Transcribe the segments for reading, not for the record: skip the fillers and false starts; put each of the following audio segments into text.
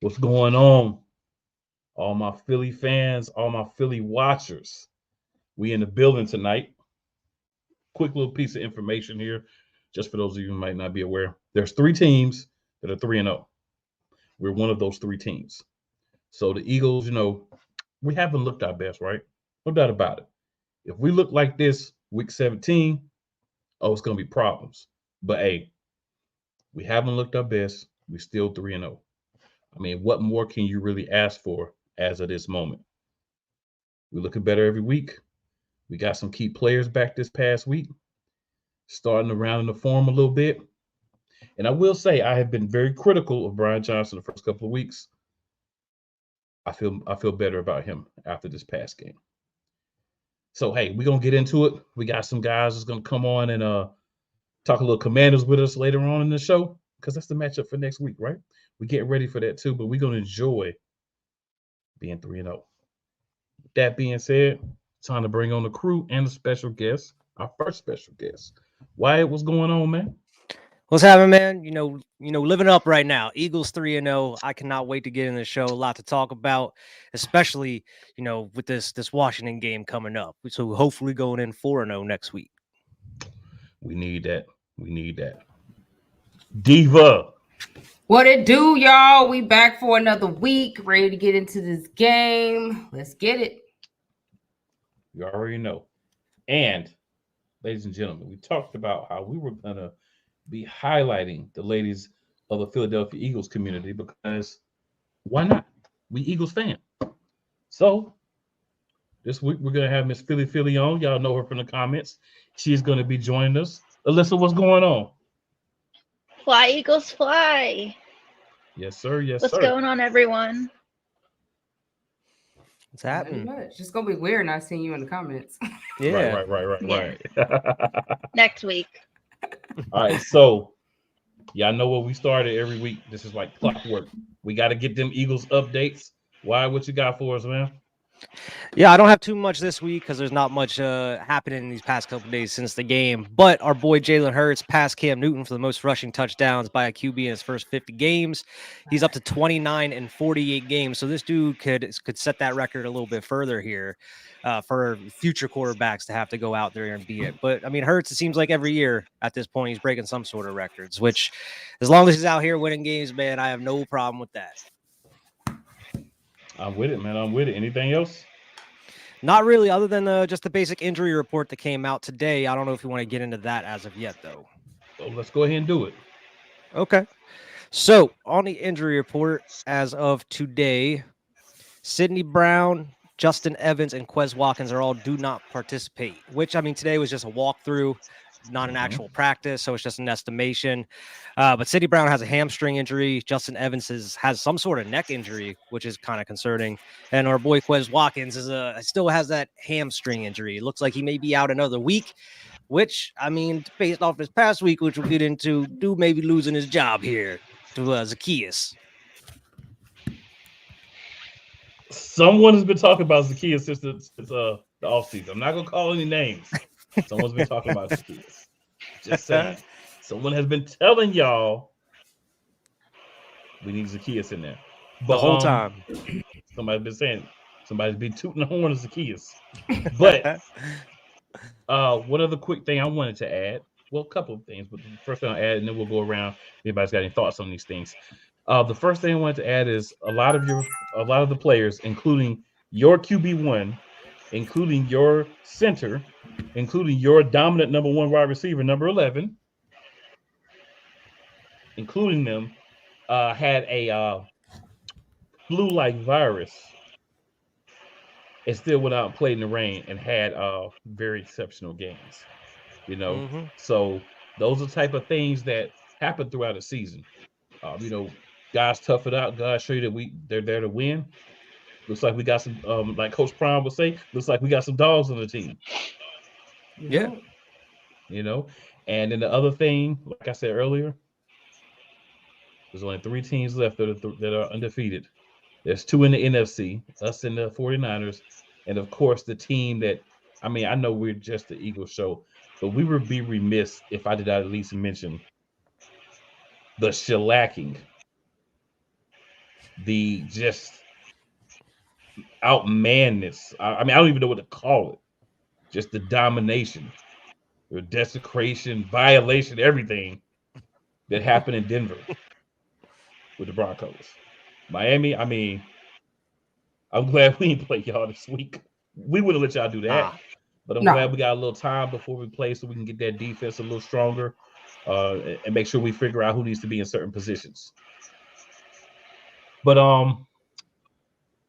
What's going on? All my Philly fans, all my Philly watchers. We in the building tonight. Quick little piece of information here, just for those of you who might not be aware. There's three teams that are 3-0. We're one of those three teams. So the Eagles, we haven't looked our best, right? No doubt about it. If we look like this week 17, oh, it's gonna be problems. But hey, we haven't looked our best. We're still 3-0. I mean, what more can you really ask for as of this moment? We're looking better every week. We got some key players back this past week, starting around in the form a little bit. And I will say I have been very critical of Brian Johnson the first couple of weeks. I feel better about him after this past game. So hey, we're gonna get into it. We got some guys that's gonna come on and talk a little Commanders with us later on in the show because that's the matchup for next week, right? We get ready for that too, but we're gonna enjoy being 3-0. That being said, time to bring on the crew and the special guest, our first special guest. Wyatt, what's going on, man? What's happening, man? Living up right now. Eagles 3-0. I cannot wait to get in the show. A lot to talk about, especially with this Washington game coming up. So hopefully going in 4-0 next week. We need that. We need that. Diva. What it do, y'all? We back for another week, ready to get into this game. Let's get it. You already know. And, ladies and gentlemen, we talked about how we were gonna be highlighting the ladies of the Philadelphia Eagles community because why not? We Eagles fan. So this week we're gonna have Miss Philly on. Y'all know her from the comments. She's gonna be joining us. Alyssa, what's going on? Fly, Eagles, fly. Yes, sir. Yes, What's sir. going on, everyone? What's Nothing happening? much. It's gonna be weird not seeing you in the comments. Yeah. Right. Next week. All right, so y'all know what we started every week. This is like clockwork. We got to get them Eagles updates. Why? What you got for us, man? Yeah, I don't have too much this week because there's not much happening in these past couple days since the game. But our boy Jalen Hurts passed Cam Newton for the most rushing touchdowns by a QB in his first 50 games. He's up to 29 in 48 games. So this dude could set that record a little bit further here for future quarterbacks to have to go out there and beat it. But I mean, Hurts, it seems like every year at this point he's breaking some sort of records. Which, as long as he's out here winning games, man, I have no problem with that. I'm with it, man. I'm with it. Anything else? Not really, other than just the basic injury report that came out today. I don't know if you want to get into that as of yet, though. So let's go ahead and do it. Okay. So, on the injury report as of today, Sidney Brown, Justin Evans, and Quez Watkins are all do not participate, which, I mean, today was just a walkthrough, not an actual practice, so it's just an estimation. But Sidney Brown has a hamstring injury. Justin Evans has some sort of neck injury, which is kind of concerning. And our boy Quez Watkins still has that hamstring injury. It looks like he may be out another week, which, I mean, based off this past week, which we'll get into, dude may be losing his job here to Zacchaeus. Someone has been talking about Zacchaeus since the offseason. I'm not gonna call any names. Someone's been talking about Zacchaeus. Just saying. Someone has been telling y'all we need Zacchaeus in there. But, The whole time. Somebody's been saying somebody's been tooting the horn of Zacchaeus. But one other quick thing I wanted to add. Well, a couple of things, but the first thing I'll add, and then we'll go around. Anybody's got any thoughts on these things? The first thing I wanted to add is a lot of the players, including your QB1, including your center, including your dominant number one wide receiver, number 11, including them, had a flu-like virus and still went out and played in the rain and had very exceptional games. So those are the type of things that happen throughout the season. Guys tough it out. Guys show you that they're there to win. Looks like we got some, like Coach Prime would say, looks like we got some dogs on the team. Yeah. And then the other thing, like I said earlier, there's only 3 teams left that are undefeated. There's 2 in the NFC, us and the 49ers, and of course the team that, I mean, I know we're just the Eagles show, but we would be remiss if I did not at least mention the shellacking the just outmanness. I mean, I don't even know what to call it. Just the domination, the desecration, violation, everything that happened in Denver with the Broncos. Miami, I mean, I'm glad we didn't play y'all this week. We would have let y'all do Nah. that, but I'm No. glad we got a little time before we play so we can get that defense a little stronger and make sure we figure out who needs to be in certain positions. But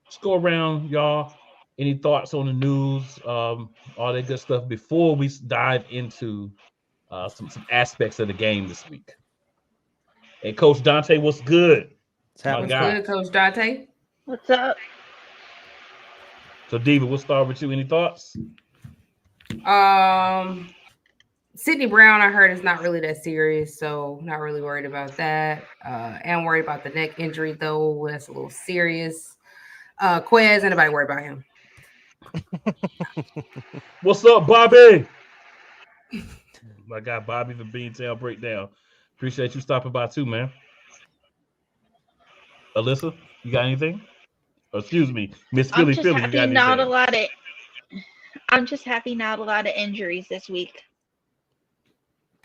let's go around, y'all. Any thoughts on the news, all that good stuff before we dive into some aspects of the game this week? Hey, Coach Dante, what's good, It's my What's happening. guy? good, Coach Dante? What's up? So, Diva, we'll start with you. Any thoughts? Sidney Brown, I heard, is not really that serious, so not really worried about that. And worried about the neck injury though. That's a little serious. Quez, anybody worried about him? What's up, Bobby? My guy Bobby from Beantown Breakdown. Appreciate you stopping by too, man. Alyssa, you got anything? Or, excuse me, Miss I'm Philly just Philly, you happy got not a anything? lot of I'm just happy not a lot of injuries this week.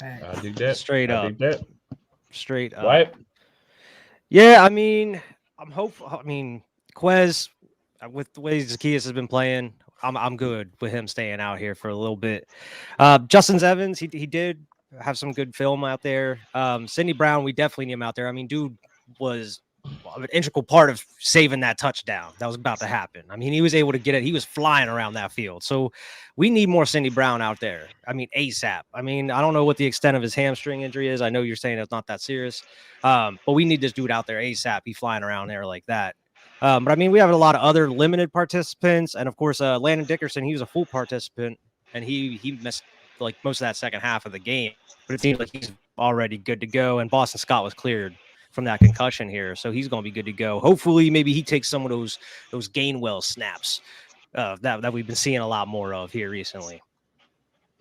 I dig that. Straight I up. dig that. Straight up. Right? Yeah, I mean, I'm hopeful. I mean, Quez, with the way Zacchaeus has been playing, I'm good with him staying out here for a little bit. Justin Evans, he did have some good film out there. Sidney Brown, we definitely need him out there. I mean, dude was an integral part of saving that touchdown that was about to happen. I mean, he was able to get it. He was flying around that field. So we need more Sidney Brown out there. I mean, ASAP. I mean, I don't know what the extent of his hamstring injury is. I know you're saying it's not that serious. But we need this dude out there ASAP. He flying around there like that. But I mean, we have a lot of other limited participants, and of course, Landon Dickerson. He was a full participant, and he missed like most of that second half of the game. But it seems like he's already good to go. And Boston Scott was cleared from that concussion here, so he's going to be good to go. Hopefully, maybe he takes some of those Gainwell snaps that we've been seeing a lot more of here recently.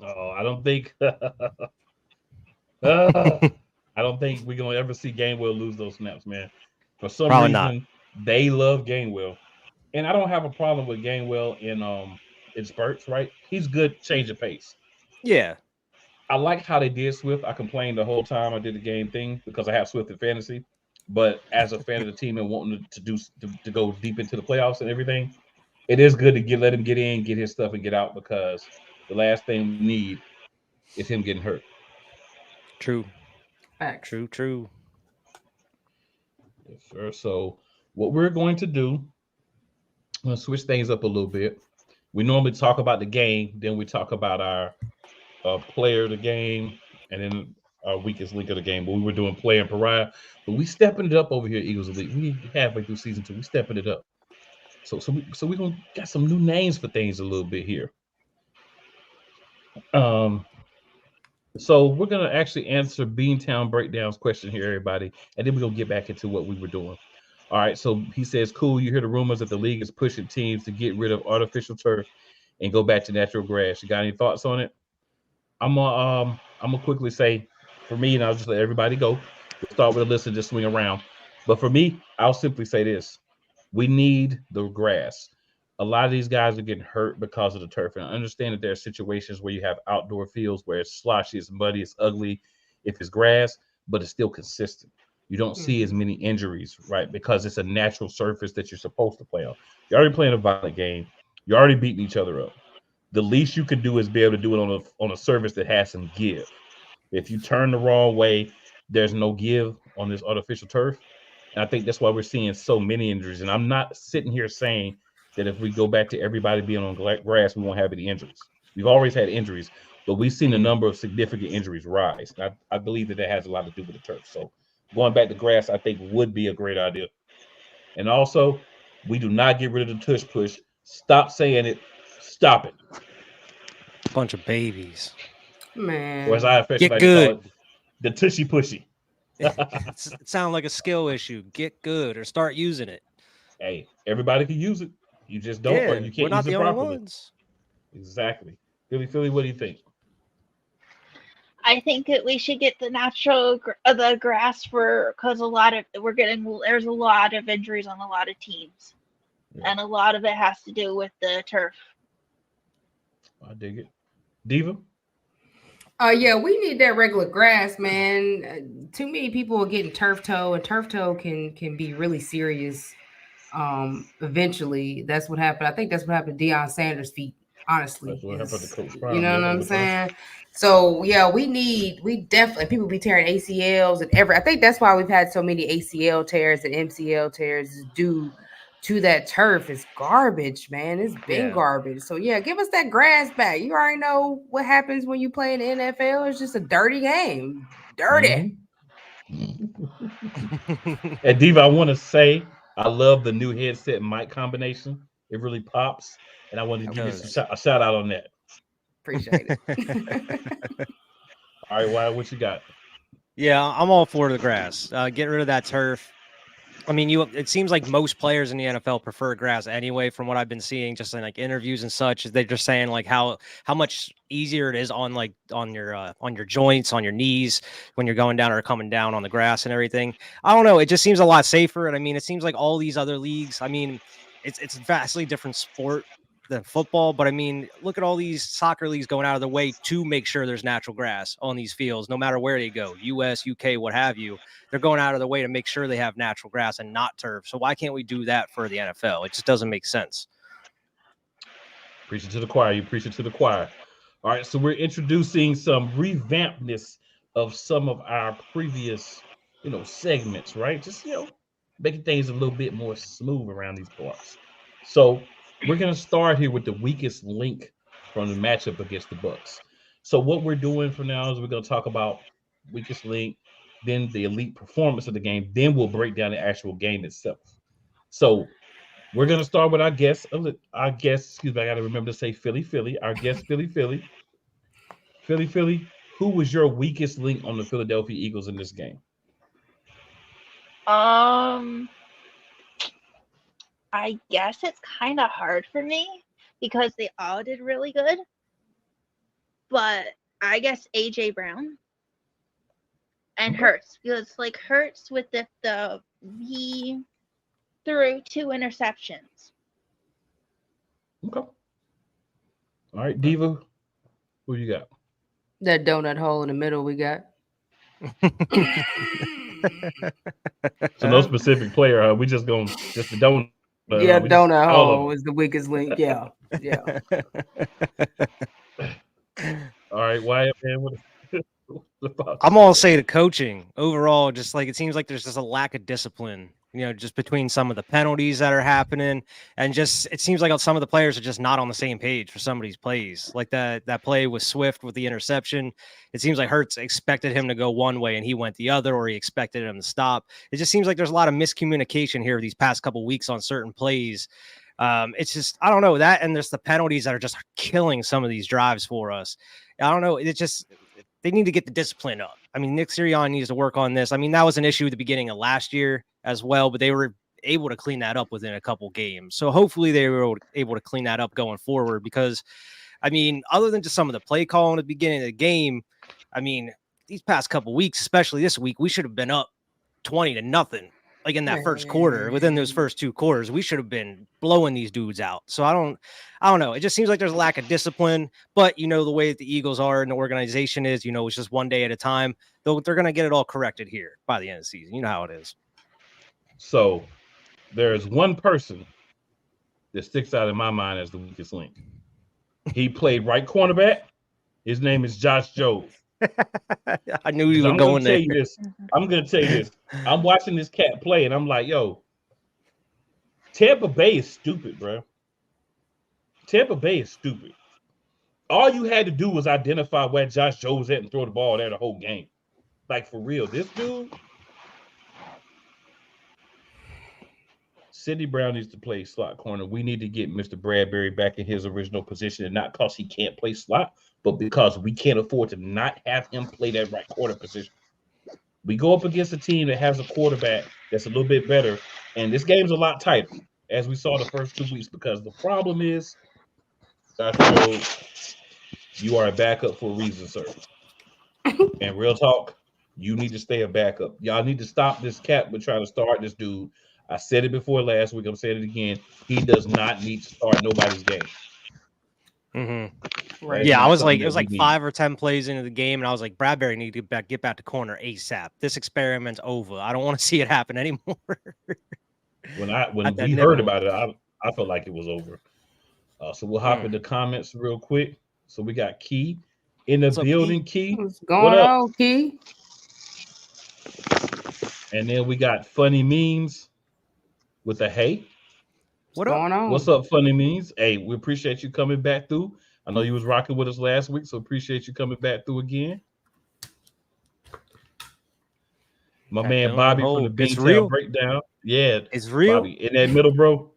Oh, I don't think I don't think we're gonna ever see Gainwell lose those snaps, man. For some Probably not. reason, they love Gainwell. And I don't have a problem with Gainwell in spurts, right? He's good change of pace. Yeah. I like how they did Swift. I complained the whole time I did the game thing because I have Swift in fantasy. But as a fan of the team and wanting to go deep into the playoffs and everything, it is good to let him get in, get his stuff, and get out because the last thing we need is him getting hurt. True. Facts. True. Yes, sir. So what we're going to do, I'm gonna switch things up a little bit. We normally talk about the game, then we talk about our player of the game, and then our weakest link of the game. But we were doing player and pariah, but we stepping it up over here, Eagles Elite. We halfway through season 2. We stepping it up. So we gonna got some new names for things a little bit here. Um, so we're gonna actually answer Beantown Breakdown's question here, everybody, and then we're gonna get back into what we were doing. All right, so he says, cool, you hear the rumors that the league is pushing teams to get rid of artificial turf and go back to natural grass. You got any thoughts on it? I'm gonna quickly say for me, and I'll just let everybody go. We'll start with a list and just swing around. But for me, I'll simply say this: we need the grass. A lot of these guys are getting hurt because of the turf, and I understand that there are situations where you have outdoor fields where it's sloshy, it's muddy, it's ugly. If it's grass, but it's still consistent. You don't see as many injuries, right? Because it's a natural surface that you're supposed to play on. You're already playing a violent game. You're already beating each other up. The least you can do is be able to do it on a surface that has some give. If you turn the wrong way, there's no give on this artificial turf. And I think that's why we're seeing so many injuries. And I'm not sitting here saying that if we go back to everybody being on grass, we won't have any injuries. We've always had injuries, but we've seen a number of significant injuries rise. And I believe that has a lot to do with the turf. So going back to grass, I think would be a great idea. And also, we do not get rid of the tush push. Stop saying it. Stop it. Bunch of babies. Or as Man. I affectionately Get like to call good. it, the tushy pushy. It sounds like a skill issue. Get good or start using it. Hey, everybody can use it. You just don't, or Yeah, you we're can't not use it the only properly. ones. Exactly. Philly, what do you think? I think that we should get the the grass because there's a lot of injuries on a lot of teams, and a lot of it has to do with the turf. I dig it. Diva? Yeah, we need that regular grass, man. Too many people are getting turf toe, and turf toe can be really serious. Eventually, that's what happened. I think that's what happened to Deion Sanders' feet. Honestly, That's what happened to Coach you Prime. know Yeah, what I'm over time. saying? So yeah, we definitely people be tearing ACLs and I think that's why we've had so many ACL tears and MCL tears is due to that turf. It's garbage, man. It's been Yeah. garbage. So yeah, give us that grass back. You already know what happens when you play in the NFL. It's just a dirty game. Dirty. And Diva, I want to say I love the new headset mic combination. It really pops, and I wanted to It give you does. a shout out on that. Appreciate it. All right, Wyatt, what you got? Yeah, I'm all for the grass. Get rid of that turf. I mean, it seems like most players in the NFL prefer grass anyway, from what I've been seeing, just in like interviews and such. They're just saying like how much easier it is on your joints, on your knees when you're going down or coming down on the grass and everything. I don't know. It just seems a lot safer. And I mean, it seems like all these other leagues. I mean, it's a vastly different sport than football, but I mean, look at all these soccer leagues going out of their way to make sure there's natural grass on these fields, no matter where they go, US, UK, what have you. They're going out of their way to make sure they have natural grass and not turf. So why can't we do that for the NFL? It just doesn't make sense. Preach it to the choir. You preach it to the choir. All right, so we're introducing some revampedness of some of our previous, segments, right? Just making things a little bit more smooth around these parts. So we're gonna start here with the weakest link from the matchup against the Bucs. So what we're doing for now is we're gonna talk about weakest link, then the elite performance of the game, then we'll break down the actual game itself. So we're gonna start with our guest. Our guest, excuse me, I gotta remember to say Philly, Philly. Our guest, Philly, Philly, Philly, Philly. Who was your weakest link on the Philadelphia Eagles in this game? I guess it's kind of hard for me because they all did really good. But I guess AJ Brown and Hurts, because like Hurts with he threw 2 interceptions. Okay. All right, Diva. Who you got? That donut hole in the middle we got. So no specific player. We just the donut. Yeah, donut all hole is the weakest link. Yeah, yeah. All right, Wyatt, man. What I'm all say the coaching overall. Just like it seems like there's just a lack of discipline, just between some of the penalties that are happening, and just it seems like some of the players are just not on the same page for some of these plays. Like that play with Swift with the interception, it seems like Hurts expected him to go one way and he went the other, or he expected him to stop. It just seems like there's a lot of miscommunication here these past couple weeks on certain plays. It's just I don't know that, and there's the penalties that are just killing some of these drives for us. I don't know. It just they need to get the discipline up. I mean, Nick Sirianni needs to work on this. I mean, that was an issue at the beginning of last year as well, but they were able to clean that up within a couple games. So hopefully they were able to clean that up going forward because, I mean, other than just some of the play call in the beginning of the game, I mean, these past couple weeks, especially this week, we should have been up 20-0. Like in that first quarter, within those first 2 quarters, we should have been blowing these dudes out. So I don't know. It just seems like there's a lack of discipline, but the way that the Eagles are and the organization is, it's just one day at a time. They're going to get it all corrected here by the end of the season. You know how it is. So there's one person that sticks out in my mind as the weakest link. He played right cornerback. His name is Josh Jobe. I knew you were going there. I'm going to tell you this. I'm watching this cat play, and I'm like, yo, Tampa Bay is stupid, bro. Tampa Bay is stupid. All you had to do was identify where Josh Jobe was at and throw the ball there the whole game. Like, for real. This dude, Sidney Brown needs to play slot corner. We need to get Mr. Bradbury back in his original position, and not because he can't play slot, but because we can't afford to not have him play that right corner position. We go up against a team that has a quarterback that's a little bit better, and this game's a lot tighter, as we saw the first 2 weeks, because the problem is, Dr. Joe, you are a backup for a reason, sir. And real talk, you need to stay a backup. Y'all need to stop this cat with trying to start this dude. I said it before last week. I'm saying it again. He does not need to start nobody's game. That is Yeah, I not was something like, it that was we like need. 5 or 10 plays into the game, and I was like, Bradbury need to get back to corner ASAP. This experiment's over. I don't want to see it happen anymore. When At that we heard nickel. about it, I felt like it was over. So we'll hop into comments real quick. So we got Key in the What's up, Key? building. Key, What's what going up? on, Key? And then we got Funny Memes with a hey. What up? Going on? What's up, Funny Memes? Hey, we appreciate you coming back through. I know you was rocking with us last week, so appreciate you coming back through again. My That man donut Bobby from hole. the It's Beantown real. Breakdown. Yeah, It's real. Bobby, in that middle, bro.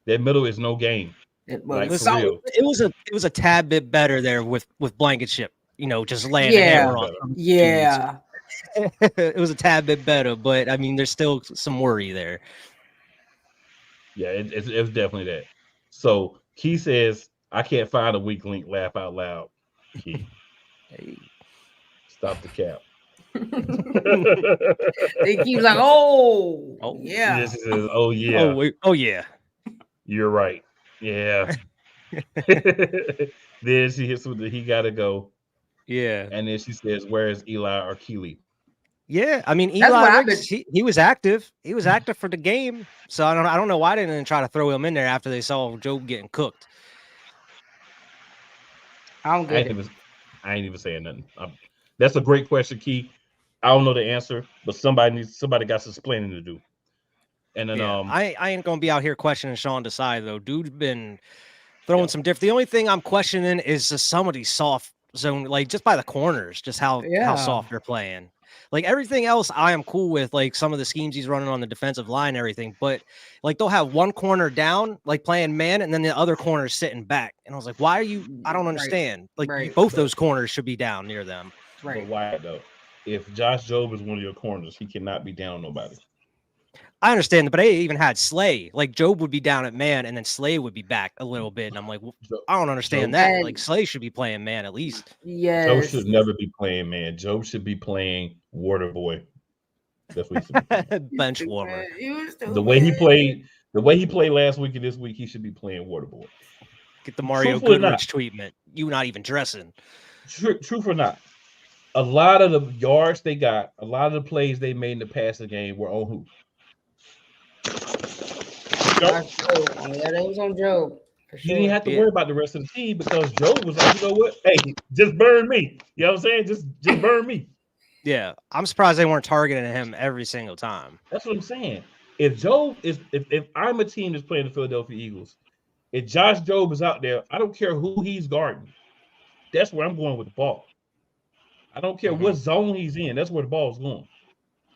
That middle is no game. Like, for Listen, real. it was a tad bit better there with Blankenship. You know, just laying Yeah. a hammer on. some Yeah. dudes. It was a tad bit better, but I mean, there's still some worry there. Yeah, it's definitely that. So Key says, I can't find a weak link. Laugh out loud. Key, Hey. stop the cap. They keep like, oh, Oh. yeah. Yes, it says, oh yeah, Oh wait. Oh yeah. you're right. Yeah. Then she hits with the he gotta go. Yeah. And then she says, where is Eli or Keely? Yeah, I mean That's Eli what I've Ricks, he was active. He was active for the game. So I don't know why they didn't try to throw him in there after they saw Job getting cooked. I don't get it. I ain't even saying nothing. That's a great question, Key. I don't know the answer, but somebody got some explaining to do. And then Yeah, I ain't gonna be out here questioning Sean Desai though. Dude's been throwing some different. The only thing I'm questioning is just some of these soft zone, like just by the corners, just how soft they're playing. Like everything else, I am cool with, like some of the schemes he's running on the defensive line, and everything. But like they'll have one corner down, like playing man, and then the other corner is sitting back. And I was like, why are you? I don't understand. Like both those corners should be down near them. But why though? If Josh Job is one of your corners, he cannot be down nobody. I understand that, but I even had Slay. Like Job would be down at man, and then Slay would be back a little bit. And I'm like, well, I don't understand that. Like Slay should be playing man at least. Yes. Job should never be playing man. Job should be playing water boy. That's what he should be playing. Bench warmer. The way he played last week and this week, he should be playing water boy. Get the Mario Truthful or not. Goodrich treatment. You not even dressing. Truth or not, a lot of the yards they got, a lot of the plays they made in the passing game were on who? Yeah, that was on Job. For sure. You didn't have to worry about the rest of the team because Job was like, you know what? Hey, just burn me. You know what I'm saying? Just burn me. Yeah, I'm surprised they weren't targeting him every single time. That's what I'm saying. If Job is, if I'm a team that's playing the Philadelphia Eagles, if Josh Job is out there, I don't care who he's guarding. That's where I'm going with the ball. I don't care what zone he's in. That's where the ball's going.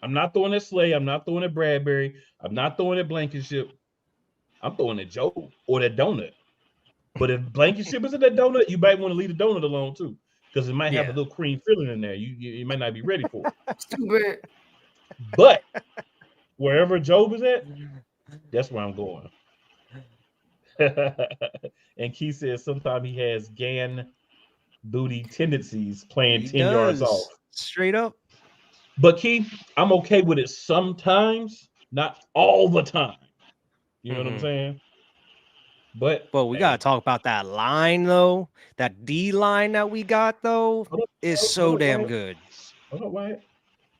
I'm not throwing at Slay. I'm not throwing at Bradbury. I'm not throwing at Blankenship. I'm throwing at Job or that donut. But if Blankenship is in that donut, you might want to leave the donut alone too, because it might have a little cream filling in there. You might not be ready for it. But wherever Job is at, that's where I'm going. And Keith says sometimes he has Gan booty tendencies playing 10 yards off. Straight up. But Keith, I'm okay with it sometimes, not all the time. You know what I'm saying? But we gotta talk about that line though. That D line that we got though is so damn good. Hold on, Wyatt.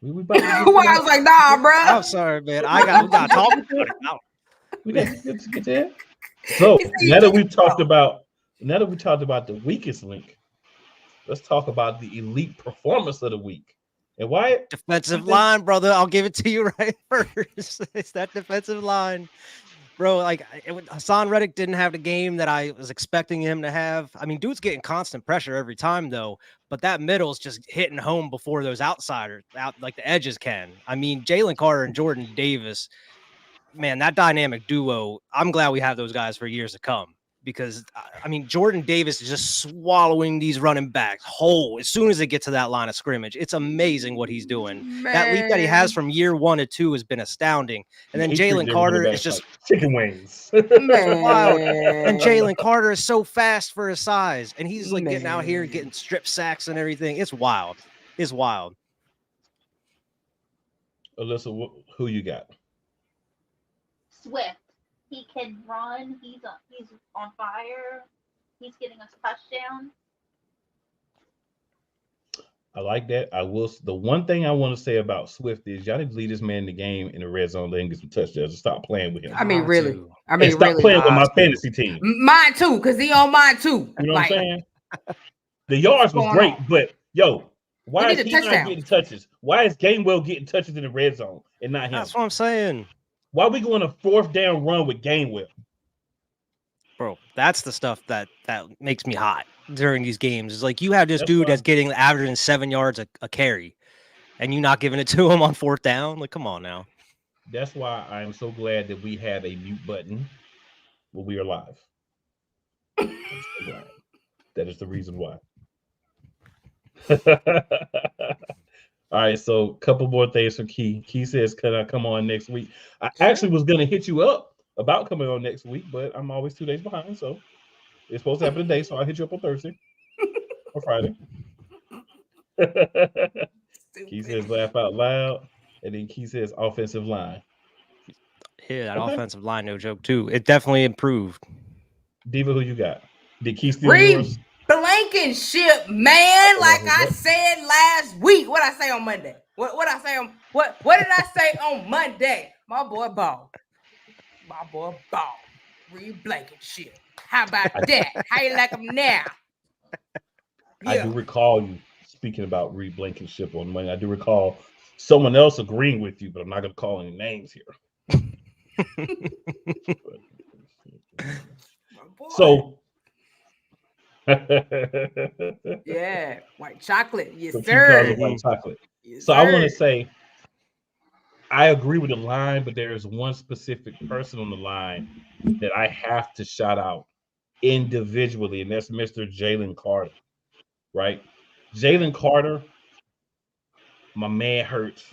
I was like, nah, bro. I'm sorry, man. We gotta talk about it. We got to get there. So now that we've talked about the weakest link, let's talk about the elite performance of the week. And Wyatt, defensive line, brother. I'll give it to you right first. It's that defensive line. Bro, like Hassan Reddick didn't have the game that I was expecting him to have. I mean, dude's getting constant pressure every time, though. But that middle is just hitting home before those outsiders, like the edges can. I mean, Jalen Carter and Jordan Davis, man, that dynamic duo. I'm glad we have those guys for years to come. Because, I mean, Jordan Davis is just swallowing these running backs whole as soon as they get to that line of scrimmage. It's amazing what he's doing. Man. That leap that he has from year 1 to 2 has been astounding. And then Jalen Carter is just chicken wings. Wild. And Jalen Carter is so fast for his size. And he's like getting out here, getting strip sacks and everything. It's wild. is wild. Alyssa, who you got? Swift. He can run. He's on fire. He's getting us touchdowns. I like that. I will. The one thing I want to say about Swift is y'all need to leave this man in the game in the red zone, let him get some touchdowns, and stop playing with him. I mean, Got really. to. I mean, And stop really. playing with my Got to. fantasy team. Mine too, because he on mine too. You know Like, what I'm saying? The yards was going great, on? but yo, why He is need he a not touchdown. getting touches? Why is Gainwell getting touches in the red zone and not him? That's what I'm saying. Why are we going a 4th down run with Gainwell? Bro, that's the stuff that makes me hot during these games. It's like you have this That's dude why- that's getting averaging 7 yards a carry, and you not giving it to him on 4th down. Like, come on now. That's why I am so glad that we have a mute button when we are live. I'm so glad. That is the reason why. All right, so a couple more things from Key. Key says, "Can I come on next week?" I actually was gonna hit you up about coming on next week, but I'm always 2 days behind, so it's supposed to happen today. So I'll hit you up on Thursday or Friday. Key says, "Laugh out loud," and then Key says, "Offensive line." Yeah, that Okay. offensive line, no joke too. It definitely improved. Diva, who you got? Did Key steal yours? Blankenship, man. Like I What? said last week. What I say on Monday? What I say on what did I say on Monday? My boy Ball. Reed Blankenship. How about that? How you like him now? I do recall you speaking about Reed Blankenship on Monday. I do recall someone else agreeing with you, but I'm not going to call any names here. So, yeah, white chocolate. Yes, so Key calls sir. it white chocolate. Yes, So I want sir. to say, I agree with the line, but there is one specific person on the line that I have to shout out individually, and that's Mr. Jalen Carter, right? Jalen Carter, my man hurts,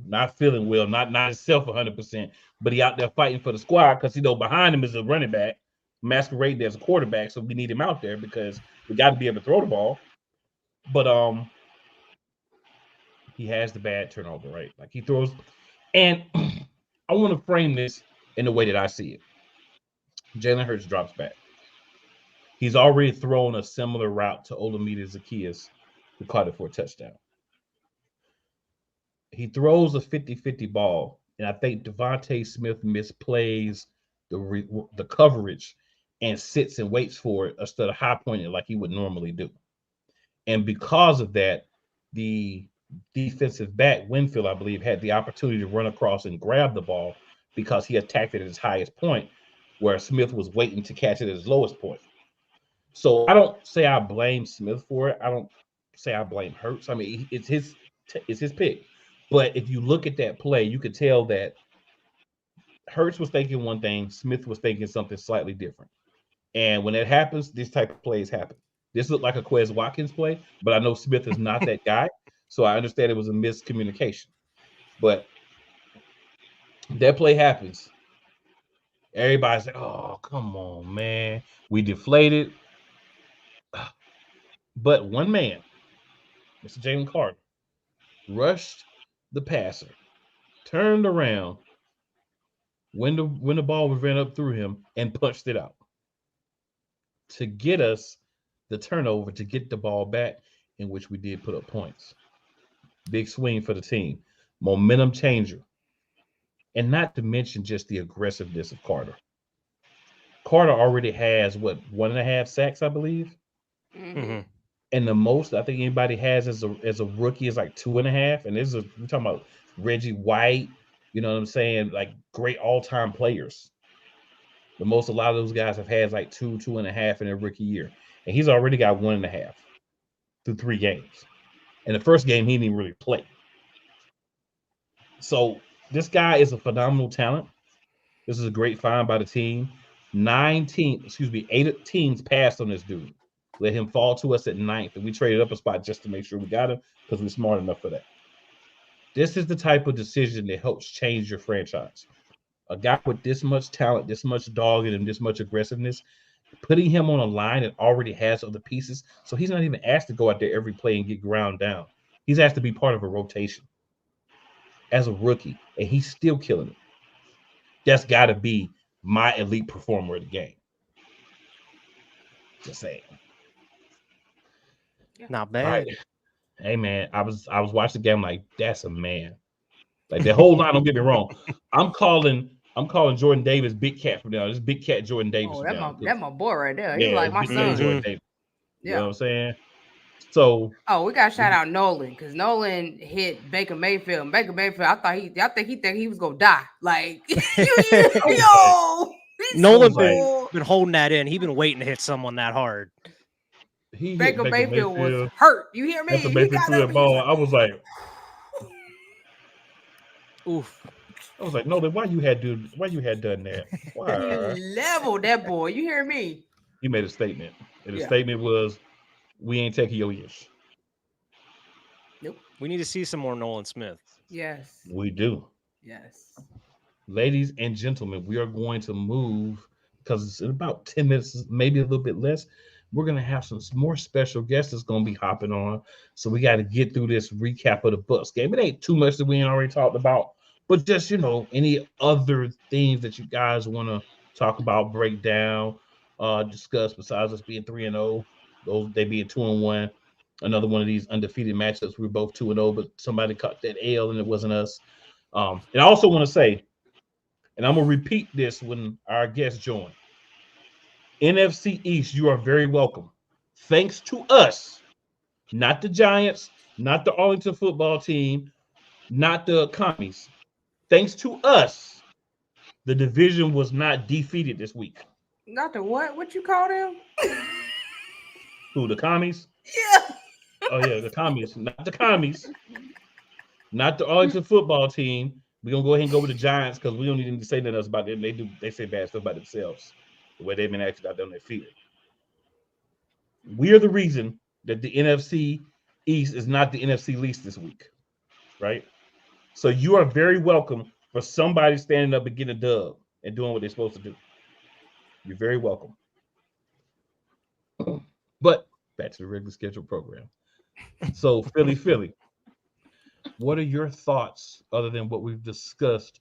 not feeling well, not himself 100%, but he out there fighting for the squad because, behind him is a running back masquerading as a quarterback, so we need him out there because we got to be able to throw the ball. But he has the bad turnover, right? Like he throws, and I want to frame this in the way that I see it. Jalen Hurts drops back. He's already thrown a similar route to Olamide Zacchaeus, who caught it for a touchdown. He throws a 50-50 ball, and I think Devontae Smith misplays the coverage and sits and waits for it instead of high pointing it like he would normally do. And because of that, the defensive back, Winfield, I believe, had the opportunity to run across and grab the ball because he attacked it at his highest point, where Smith was waiting to catch it at his lowest point. So I don't say I blame Smith for it. I don't say I blame Hurts. I mean, it's his pick. But if you look at that play, you could tell that Hurts was thinking one thing, Smith was thinking something slightly different. And when it happens, this type of plays happen. This looked like a Quez Watkins play, but I know Smith is not that guy. So I understand it was a miscommunication. But that play happens. Everybody's like, oh, come on, man. We deflated. But one man, Mr. Jalen Carter, rushed the passer, turned around when the ball was ran up through him and punched it out to get us the turnover, to get the ball back, in which we did put up points. Big swing for the team. Momentum changer. And not to mention just the aggressiveness of Carter. Carter already has, 1.5 sacks, I believe? Mm-hmm. And the most I think anybody has as a rookie is like 2.5. And we're talking about Reggie White, you know what I'm saying? Like great all-time players. The most a lot of those guys have had like 2.5 in their rookie year. And he's already got 1.5 through 3 games. And the first game he didn't even really play. So this guy is a phenomenal talent. This is a great find by the team. 8 teams passed on this dude. Let him fall to us at 9th, and we traded up a spot just to make sure we got him because we're smart enough for that. This is the type of decision that helps change your franchise. A guy with this much talent, this much dog in him, this much aggressiveness, putting him on a line that already has other pieces, so he's not even asked to go out there every play and get ground down. He's asked to be part of a rotation as a rookie, and he's still killing it. That's got to be my elite performer of the game. Just saying. Not All bad. right. Hey man, I was watching the game like that's a man. Like the whole line, don't get me wrong. I'm calling Jordan Davis Big Cat from now. This Big Cat Jordan Davis Oh, from now. that my boy right there. He's Yeah, like my Big Cat son. Jordan Davis. You know what Yeah. I'm saying? So Oh, we got to shout out Nolan because Nolan hit Baker Mayfield. Baker Mayfield, I think he was gonna die. Like, yo, Nolan so been holding that in. He been waiting to hit someone that hard. he hit Baker Baker Mayfield was Mayfield. hurt. You hear me? After He Mayfield got threw up. that He was ball, like, Oof. Nolan, why you had done that? Why? he leveled that boy. You hear me? He made a statement. And the Yeah. statement was, we ain't taking your years. Nope. We need to see some more Nolan Smith. Yes. We do. Yes. Ladies and gentlemen, we are going to move because it's in about 10 minutes, maybe a little bit less. We're going to have some more special guests that's going to be hopping on. So we got to get through this recap of the Bucs game. It ain't too much that we ain't already talked about, but just, any other things that you guys want to talk about, break down, discuss besides us being 3-0, those they being 2-1. Another one of these undefeated matchups. We were both 2-0, but somebody caught that L and it wasn't us. And I also want to say, and I'm going to repeat this when our guests join. NFC East, you are very welcome. Thanks to us, not the Giants, not the Arlington football team, not the Commies. Thanks to us, the division was not defeated this week. Not the what? What you call them? Who, the Commies? Yeah. Oh, yeah, the Commies. Not the Commies. Not the Arlington football team. We're going to go ahead and go with the Giants because we don't need to say nothing else about them. They say bad stuff about themselves, the way they've been acting out there on their field. We are the reason that the NFC East is not the NFC least this week, right? So you are very welcome for somebody standing up and getting a dub and doing what they're supposed to do. You're very welcome. But back to the regular scheduled program. So Philly, what are your thoughts other than what we've discussed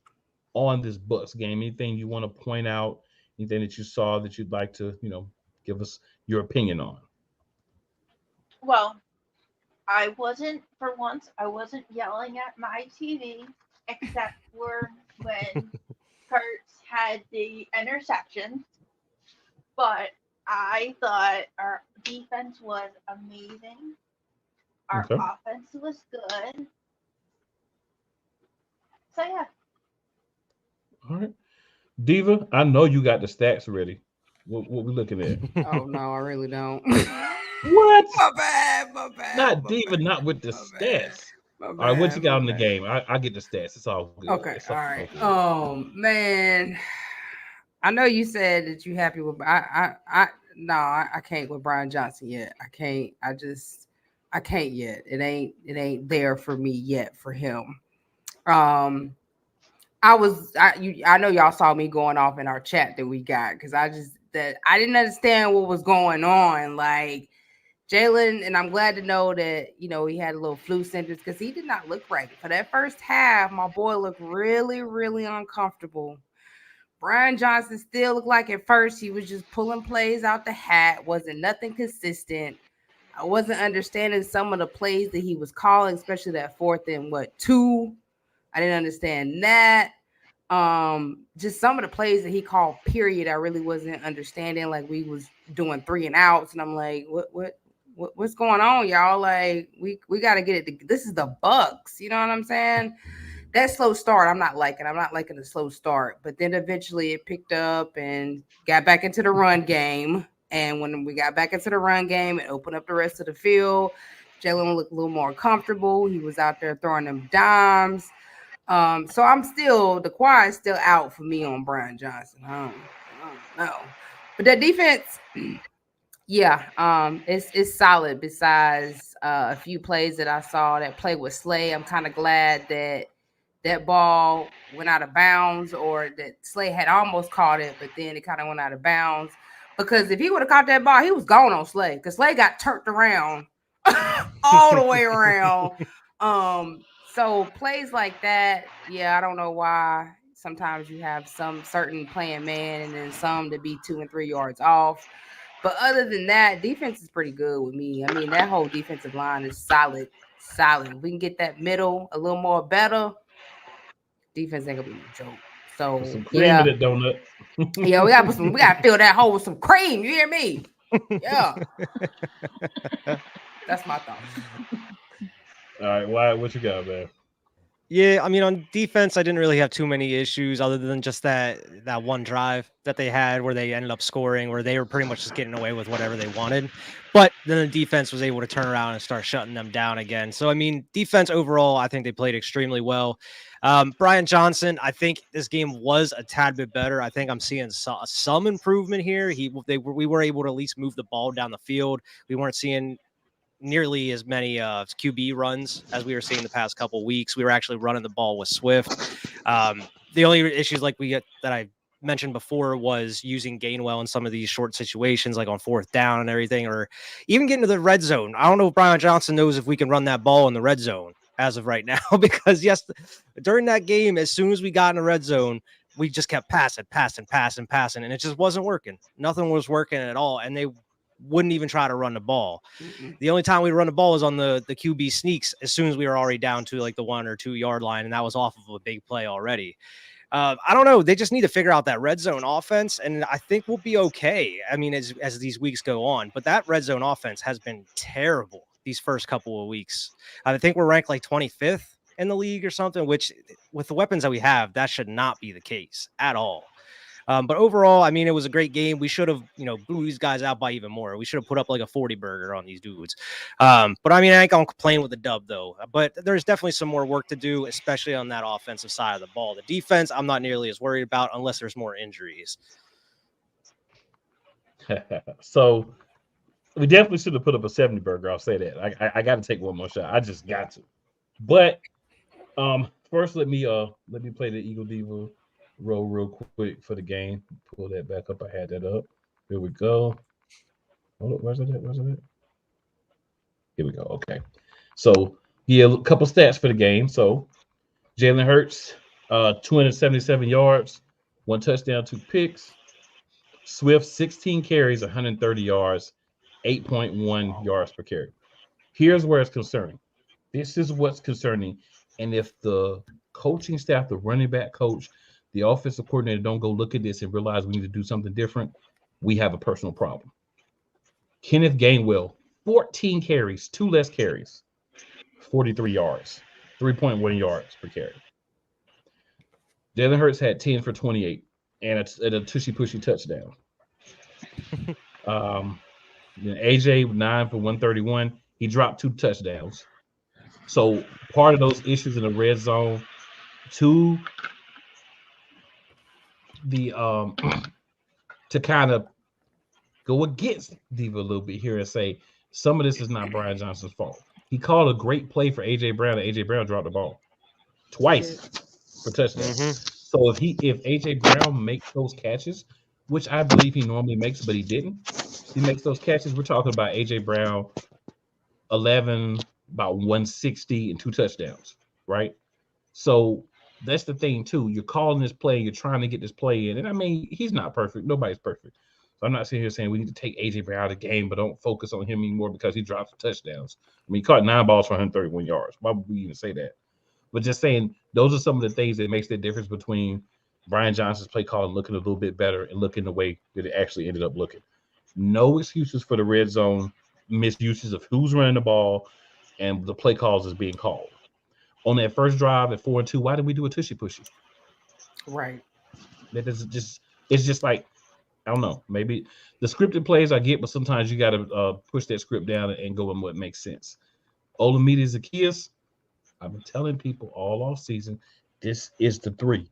on this Bucs game? Anything you want to point out? Anything that you saw that you'd like to, give us your opinion on? Well, I wasn't yelling at my TV except for when Kurtz had the interception. But I thought our defense was amazing. Our Okay. offense was good. So yeah. All right. Diva, I know you got the stats ready. What we looking at? Oh no, I really don't. What? My bad. Not Diva, not with the stats. All right, what you got on the game? I get the stats. It's all good. Okay, It's all right. good. Man, I know you said that you happy with I can't with Brian Johnson yet. I can't. I can't yet. It ain't there for me yet for him. I know y'all saw me going off in our chat that we got because I didn't understand what was going on. Like Jalen, and I'm glad to know that he had a little flu symptoms because he did not look right for that first half. My boy looked really, really uncomfortable. Brian Johnson still looked like at first he was just pulling plays out the hat, wasn't nothing consistent. I wasn't understanding some of the plays that he was calling, especially that 4th and 2. I didn't understand that. Just some of the plays that he called, period, I really wasn't understanding. Like we was doing 3 and outs, and I'm like, what's going on, y'all? Like we got to get it. This is the Bucs, you know what I'm saying? That slow start, I'm not liking the slow start, but then eventually it picked up and got back into the run game. And when we got back into the run game and opened up the rest of the field, Jalen looked a little more comfortable. He was out there throwing them dimes. So the choir is still out for me on Brian Johnson. I don't know. But that defense, yeah, it's solid. Besides a few plays that I saw, that play with Slay, I'm kind of glad that ball went out of bounds, or that Slay had almost caught it, but then it kind of went out of bounds. Because if he would have caught that ball, he was gone on Slay. Because Slay got turned around all the way around. So plays like that, yeah, I don't know why. Sometimes you have some certain playing man and then some to be 2 and 3 yards off. But other than that, defense is pretty good with me. I mean, that whole defensive line is solid, solid. If we can get that middle a little more better, defense ain't gonna be no joke. Put So some cream in yeah, that donut. yeah, we gotta fill that hole with some cream. You hear me? Yeah, that's my thoughts. All right, Wyatt, what you got, man? Yeah, I mean, on defense, I didn't really have too many issues other than just that one drive that they had where they ended up scoring, where they were pretty much just getting away with whatever they wanted. But then the defense was able to turn around and start shutting them down again. So, I mean, defense overall, I think they played extremely well. Brian Johnson, I think this game was a tad bit better. I think I'm seeing some improvement here. We were able to at least move the ball down the field. We weren't seeing nearly as many QB runs as we were seeing the past couple of weeks. We were actually running the ball with Swift. The only issues like we get that I mentioned before was using Gainwell in some of these short situations, like on fourth down and everything, or even getting to the red zone. I don't know if Brian Johnson knows if we can run that ball in the red zone as of right now, because yes, during that game, as soon as we got in the red zone, we just kept passing, and it just wasn't working. Nothing was working at all, and they wouldn't even try to run the ball. The only time we run the ball was on the QB sneaks as soon as we were already down to like the 1 or 2 yard line, and that was off of a big play already. I don't know. They just need to figure out that red zone offense, and I think we'll be okay. I mean, as these weeks go on, but that red zone offense has been terrible these first couple of weeks. I think we're ranked like 25th in the league or something, which with the weapons that we have, that should not be the case at all. But overall, I mean, it was a great game. We should have, blew these guys out by even more. We should have put up like a 40 burger on these dudes. But I mean, I ain't gonna complain with the dub though. But there's definitely some more work to do, especially on that offensive side of the ball. The defense, I'm not nearly as worried about unless there's more injuries. So we definitely should have put up a 70 burger. I'll say that. I got to take one more shot. I just got to. But first, let me play the Eagle Diva roll real quick for the game. Pull that back up. I had that up. Here we go. Hold up, where's it at? Here we go. Okay. So yeah, a couple stats for the game. So Jalen Hurts, 277 yards, 1 touchdown, 2 picks. Swift, 16 carries, 130 yards, 8.1 yards per carry. Here's where it's concerning. This is what's concerning. And if the coaching staff, the running back coach, the offensive coordinator don't go look at this and realize we need to do something different, we have a personal problem. Kenneth Gainwell, 14 carries, 2 less carries, 43 yards, 3.1 yards per carry. Jalen Hurts had 10 for 28 and a tushy-pushy touchdown. AJ, 9 for 131. He dropped 2 touchdowns. So part of those issues in the red zone, to the to kind of go against Diva a little bit here and say some of this is not Brian Johnson's fault. He called a great play for AJ Brown, and AJ Brown dropped the ball twice for touchdowns. Mm-hmm. So if AJ Brown makes those catches, which I believe he normally makes, but he didn't, he makes those catches. We're talking about AJ Brown, 11, about 160 and 2 touchdowns, right? So that's the thing too. You're calling this play, you're trying to get this play in, and I mean he's not perfect. Nobody's perfect. So I'm not sitting here saying we need to take AJ Brown out of the game, but don't focus on him anymore because he drops touchdowns. I mean, he caught 9 balls for 131 yards. Why would we even say that? But just saying those are some of the things that makes the difference between Brian Johnson's play call and looking a little bit better and looking the way that it actually ended up looking. No excuses for the red zone misuses of who's running the ball and the play calls is being called. On that first drive at 4-2, why did we do a tushy pushy? Right. That is just, it's just like, I don't know. Maybe the scripted plays I get, but sometimes you got to push that script down and go on what makes sense. Olamide Zacchaeus, I've been telling people all off season, this is the 3.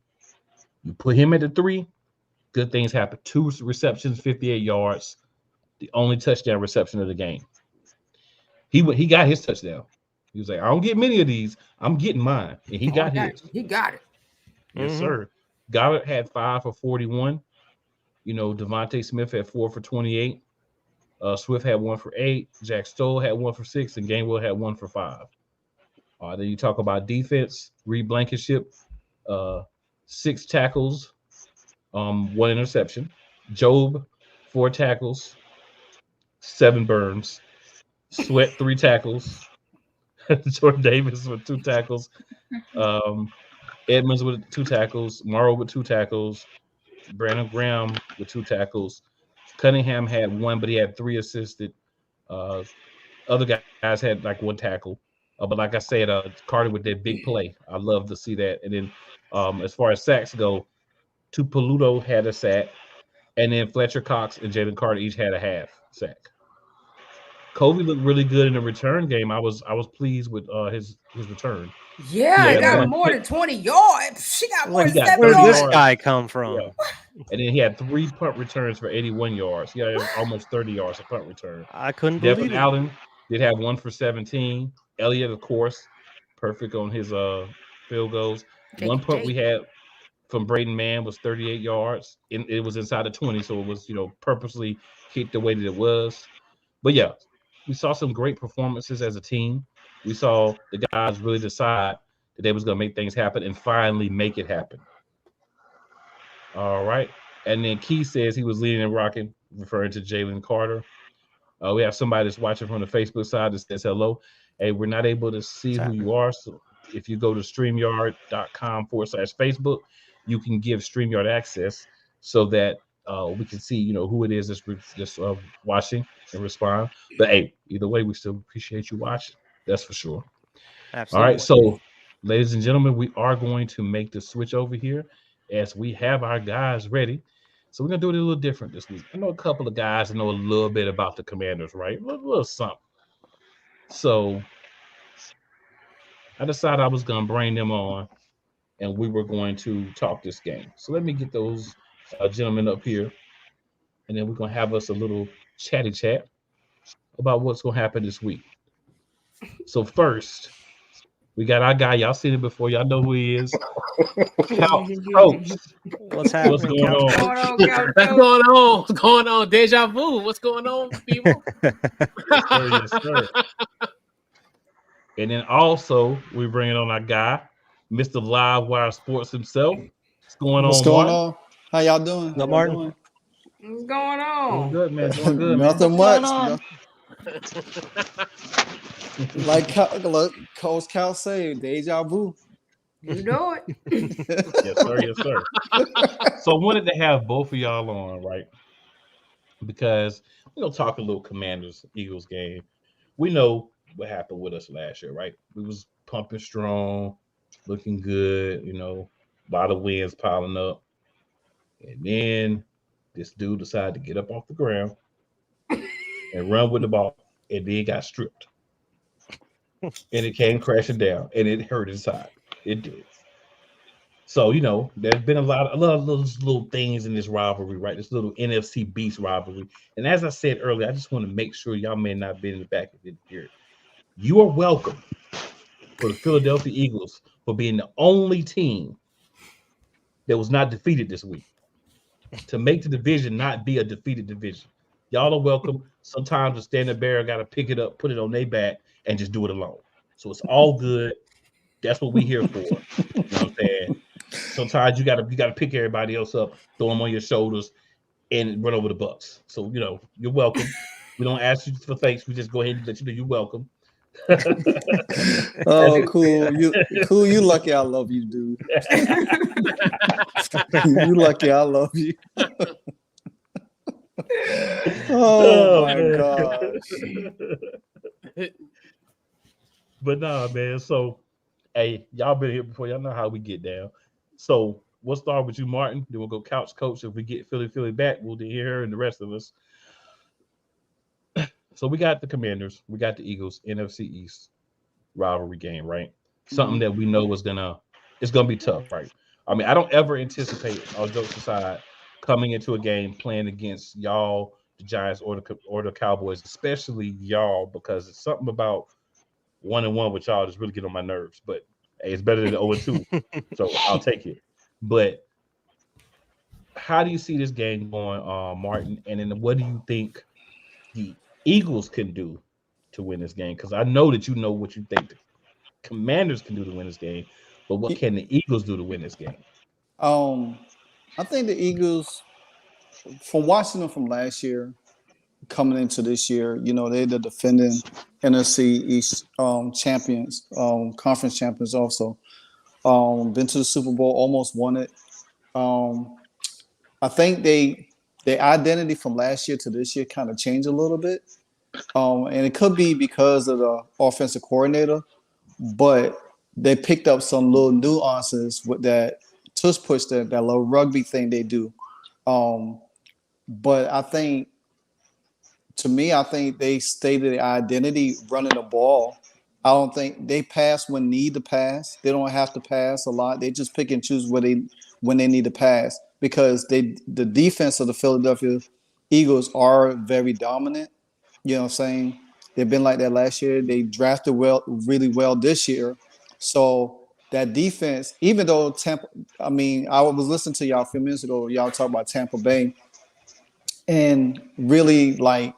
You put him at the 3, good things happen. 2 receptions, 58 yards, the only touchdown reception of the game. He got his touchdown. He was like, I don't get many of these. I'm getting mine. And he got his. He got it. Yes, sir. Goddard had 5 for 41. Devontae Smith had 4 for 28. Swift had 1 for 8. Jack Stoll had 1 for 6, and Gainwell had 1 for 5. Then you talk about defense. Reed Blankenship, 6 tackles, 1 interception. Job, 4 tackles, 7 burns. Sweat, 3 tackles. Jordan Davis with 2 tackles. Um, Edmonds with 2 tackles. Morrow with 2 tackles. Brandon Graham with 2 tackles. Cunningham had 1, but he had 3 assisted. Uh, Other guys had like 1 tackle. But like I said, Carter with that big play. I love to see that. And then as far as sacks go, Tupeludo had a sack, and then Fletcher Cox and Jalen Carter each had a half sack. Kobe looked really good in the return game. I was pleased with his return. Yeah, He I had got Yeah. one more than 20 yards. She got more Like, than He got 7 where did 30 this yards. yards. guy come from? Yeah. And then he had 3 punt returns for 81 yards. He had almost 30 yards a punt return. I couldn't Devin believe it. Allen did have 1 for 17. Elliott, of course, perfect on his field goals. Cake One and punt we cake. had from Braden Mann was 38 yards. It was inside the 20, so it was purposely kicked the way that it was. But yeah, we saw some great performances as a team. We saw the guys really decide that they was gonna make things happen and finally make it happen. All right. And then Key says he was leading and rocking, referring to Jalen Carter. We have somebody that's watching from the Facebook side that says hello. Hey, we're not able to see What's who you happening? are. So if you go to streamyard.com/Facebook, you can give StreamYard access so that we can see, who it is that's watching and respond. But hey, either way, we still appreciate you watching. That's for sure. All right. Absolutely. So, ladies and gentlemen, we are going to make the switch over here as we have our guys ready. So we're gonna do it a little different this week. I know a couple of guys that know a little bit about the Commanders, right? A little something. So I decided I was gonna bring them on, and we were going to talk this game. So let me get those gentlemen up here, and then we're gonna have us a little chatty chat about what's gonna happen this week. So first, we got our guy. Y'all seen him before. Y'all know who he is. Couch Coach. What's What's happening, going Couch on? Going Coach? on, Couch What's Coach. going on? What's going on? Deja vu. What's going on, people? Yes, sir. Yes, sir. And then also we bringing on our guy, Mr. Live Wire Sports himself. What's going What's on, going Martin? on? How y'all doing? How No, y'all Martin. doing? What's going Doing on? good, man. Doing good, man. Nothing What's going much. on? Like Coach Cal say, deja vu. You know it. Yes, sir. Yes, sir. So I wanted to have both of y'all on, right? Because we're gonna talk a little Commanders Eagles game. We know what happened with us last year, right? We was pumping strong, looking good, a lot of wins piling up. And then this dude decided to get up off the ground and run with the ball, and then got stripped. And it came crashing down, and it hurt inside. It did. So there's been a lot of those little things in this rivalry, right? This little NFC Beast rivalry. And as I said earlier, I just want to make sure y'all may not be in the back of it here. You are welcome for the Philadelphia Eagles for being the only team that was not defeated this week. To make the division not be a defeated division. Y'all are welcome. Sometimes the standard bearer got to pick it up, put it on their back, and just do it alone. So it's all good. That's what we here for. You know what I'm saying? Sometimes you gotta pick everybody else up, throw them on your shoulders, and run over the Bucs. So you're welcome. We don't ask you for thanks. We just go ahead and let you know you're welcome. Oh, cool. You lucky I love you, dude. You lucky I love you. Oh my man. gosh. But nah, man. So, hey, y'all been here before. Y'all know how we get down. So we'll start with you, Martin. Then we'll go couch coach. If we get Philly back, we'll hear her and the rest of us. So we got the Commanders, we got the Eagles, NFC East rivalry game, right? Something that we know it's gonna be tough, right? I mean, I don't ever anticipate, all jokes aside, coming into a game playing against y'all, the Giants or the Cowboys, especially y'all, because it's something about 1-1 with y'all just really get on my nerves. But hey, it's better than 0-2, so I'll take it. But how do you see this game going, Martin? And then what do you think the Eagles can do to win this game? Because I know that you know what you think the Commanders can do to win this game, but what can the Eagles do to win this game? Um, I think the Eagles, from watching them from last year, coming into this year, they're the defending NFC East champions, conference champions also. Been to the Super Bowl, almost won it. Um, I think their identity from last year to this year kind of changed a little bit. And it could be because of the offensive coordinator, but they picked up some little nuances with that tush push, that little rugby thing they do. Um, but I think they stated their identity running the ball. I don't think they pass when need to pass. They don't have to pass a lot. They just pick and choose when they need to pass because the defense of the Philadelphia Eagles are very dominant. You know what I'm saying? They've been like that last year. They drafted really well this year. So that defense, even though I was listening to y'all a few minutes ago, y'all talk about Tampa Bay, and really like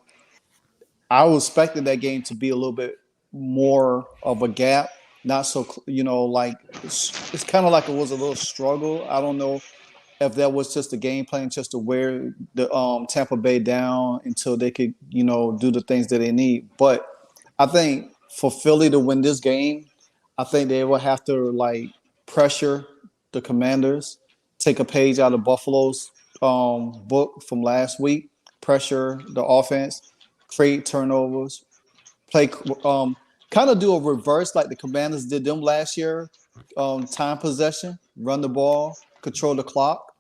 I was expecting that game to be a little bit more of a gap, not so like it's kind of like it was a little struggle. I don't know if that was just the game plan, just to wear the Tampa Bay down until they could do the things that they need. But I think for Philly to win this game, I think they will have to like pressure the Commanders, take a page out of Buffalo's book from last week, pressure the offense, create turnovers, play kind of do a reverse like the Commanders did them last year. Time possession, run the ball, control the clock.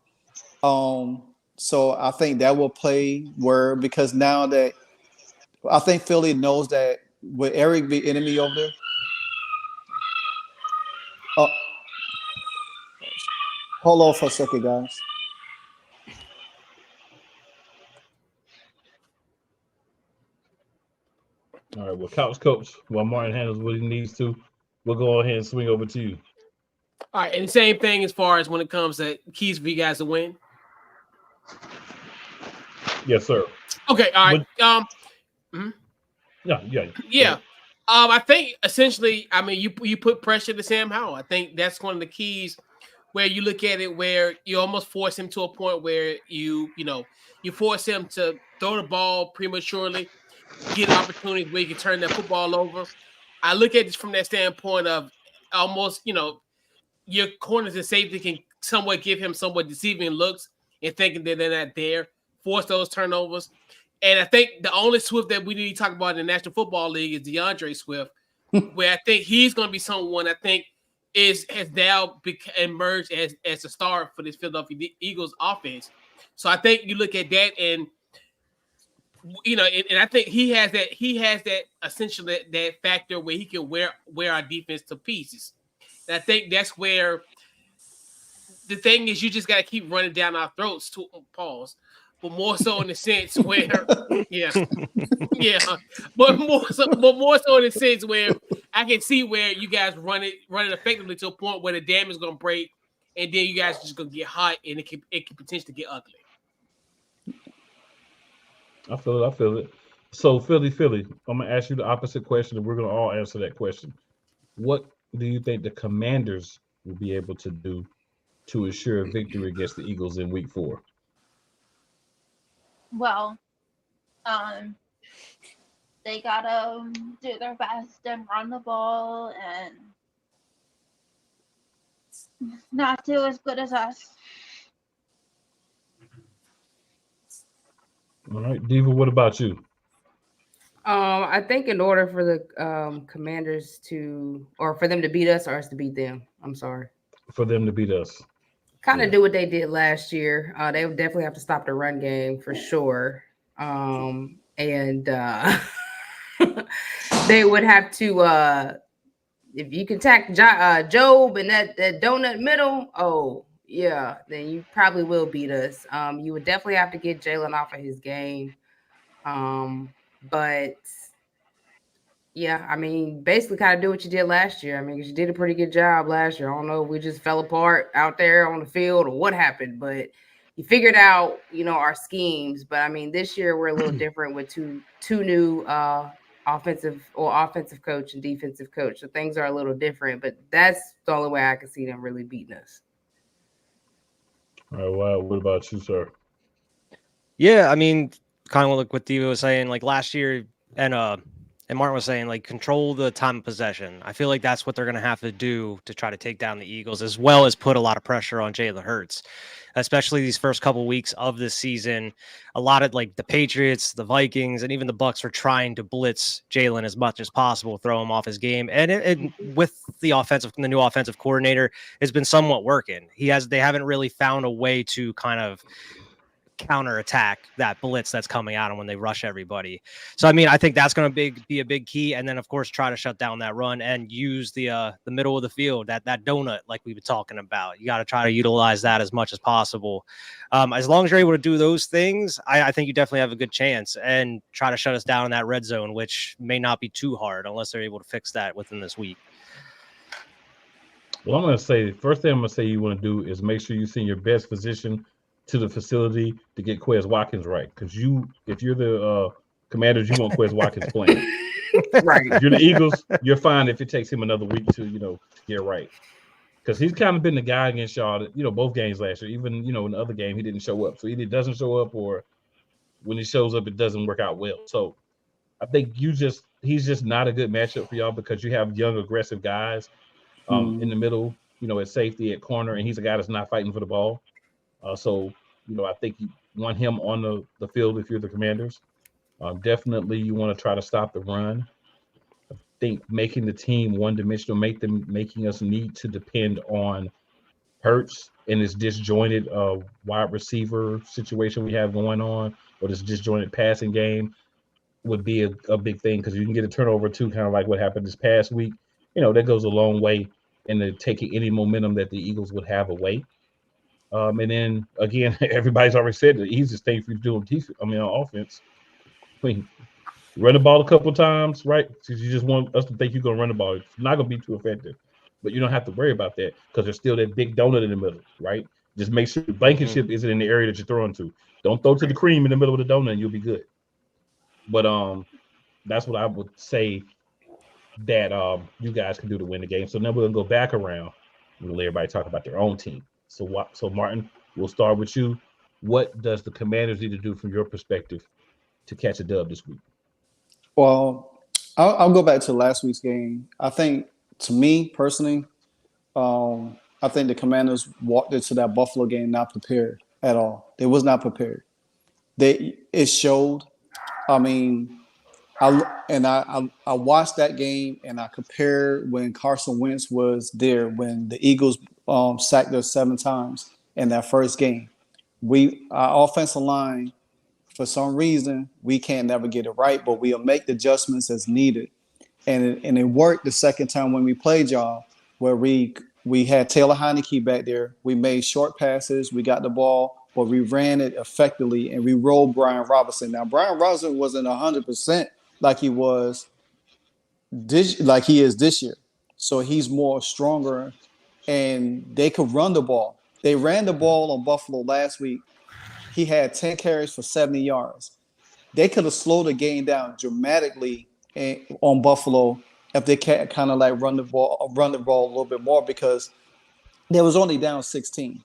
So I think that will play where because now that I think Philly knows that with Eric the enemy over there. Uh, Hold on for a second, guys. All right, well, Couch Coach, while Martin handles what he needs to, we'll go ahead and swing over to you. All right, and the same thing as far as when it comes to keys for you guys to win. Yes, sir. Okay, all right. Yeah. I think essentially, I mean, you put pressure to Sam Howell. I think that's one of the keys where you look at it where you almost force him to a point where you force him to throw the ball prematurely, get opportunities where you can turn that football over. I look at this from that standpoint of almost, your corners and safety can somewhat give him somewhat deceiving looks and thinking that they're not there, force those turnovers. And I think the only Swift that we need to talk about in the National Football League is DeAndre Swift, where I think he's going to be someone I think has now emerged as a star for this Philadelphia Eagles offense. So I think you look at that and and I think he has that essentially that factor where he can wear our defense to pieces. And I think that's where the thing is you just got to keep running down our throats to pause, but more so in the sense where but more so in the sense where I can see where you guys run it effectively to a point where the dam is going to break, and then you guys are just going to get hot, and it can potentially get ugly. I feel it. So Philly, I'm gonna ask you the opposite question, and we're gonna all answer that question. What do you think the Commanders will be able to do to ensure a victory against the Eagles in Week 4? Well, they gotta do their best and run the ball and not do as good as us. All right, Diva, what about you? I think in order for the Commanders or for them to beat us or us to beat them, I'm sorry. For them to beat us. Kind of do what they did last year. They would definitely have to stop the run game for sure. And they would have to if you can tack Job in that donut middle, oh yeah, then you probably will beat us. You would definitely have to get Jalen off of his game. But yeah, I mean, basically kind of do what you did last year. I mean, 'cause you did a pretty good job last year. I don't know if we just fell apart out there on the field or what happened, but you figured out, our schemes. But I mean, this year we're a little different with two new offensive coach and defensive coach. So things are a little different, but that's the only way I can see them really beating us. All right, wow. What about you, sir? Yeah, I mean, kind of like what Diva was saying, like last year, and Martin was saying, like, control the time of possession. I feel like that's what they're going to have to do to try to take down the Eagles, as well as put a lot of pressure on Jalen Hurts, especially these first couple weeks of the season. A lot of like the Patriots, the Vikings, and even the Bucs are trying to blitz Jalen as much as possible, throw him off his game. And with the new offensive coordinator, it's been somewhat working. They haven't really found a way to kind of counterattack that blitz that's coming at them when they rush everybody. So I mean, I think that's going to be a big key, and then of course try to shut down that run and use the middle of the field, that donut like we've been talking about. You got to try to utilize that as much as possible. As long as you're able to do those things, I think you definitely have a good chance, and try to shut us down in that red zone, which may not be too hard unless they're able to fix that within this week. Well, I'm going to say, first thing I'm going to say you want to do is make sure you send your best physician to the facility to get Quez Watkins right. Because if you're the Commanders, you want Quez Watkins playing. Right. If you're the Eagles, you're fine if it takes him another week to get right. Because he's kind of been the guy against y'all, both games last year. Even, in the other game, he didn't show up. So either he doesn't show up, or when he shows up, it doesn't work out well. So I think he's just not a good matchup for y'all, because you have young, aggressive guys in the middle, at safety, at corner, and he's a guy that's not fighting for the ball. So I think you want him on the field if you're the Commanders. Definitely, you want to try to stop the run. I think making the team one-dimensional, making us need to depend on Hurts and this disjointed wide receiver situation we have going on, or this disjointed passing game, would be a big thing, because you can get a turnover too, kind of like what happened this past week. That goes a long way into taking any momentum that the Eagles would have away. And then again, everybody's already said the easiest thing for you to do on offense. I mean, run the ball a couple of times, right? Because you just want us to think you're gonna run the ball. It's not gonna be too effective, but you don't have to worry about that, because there's still that big donut in the middle, right? Just make sure the Blankenship isn't in the area that you're throwing to. Don't throw to the cream in the middle of the donut, and you'll be good. But that's what I would say that you guys can do to win the game. So now we're gonna go back around and let everybody talk about their own team. So Martin, we'll start with you. What does the Commanders need to do from your perspective to catch a dub this week? Well, I'll go back to last week's game. I think, to me personally, I think the Commanders walked into that Buffalo game not prepared at all. They was not prepared. It showed. I mean, I watched that game, and I compared when Carson Wentz was there, when the Eagles sacked us 7 times in that first game. Our offensive line, for some reason, we can't never get it right, but we'll make the adjustments as needed. And it worked the second time when we played y'all, where we had Taylor Heineke back there. We made short passes, we got the ball, but we ran it effectively, and we rolled Brian Robinson. Now, Brian Robinson wasn't 100% like he is this year. So he's more stronger, and they could run the ball. They ran the ball on Buffalo last week. He had 10 carries for 70 yards. They could have slowed the game down dramatically on Buffalo if they can't kind of like run the ball a little bit more, because they was only down 16.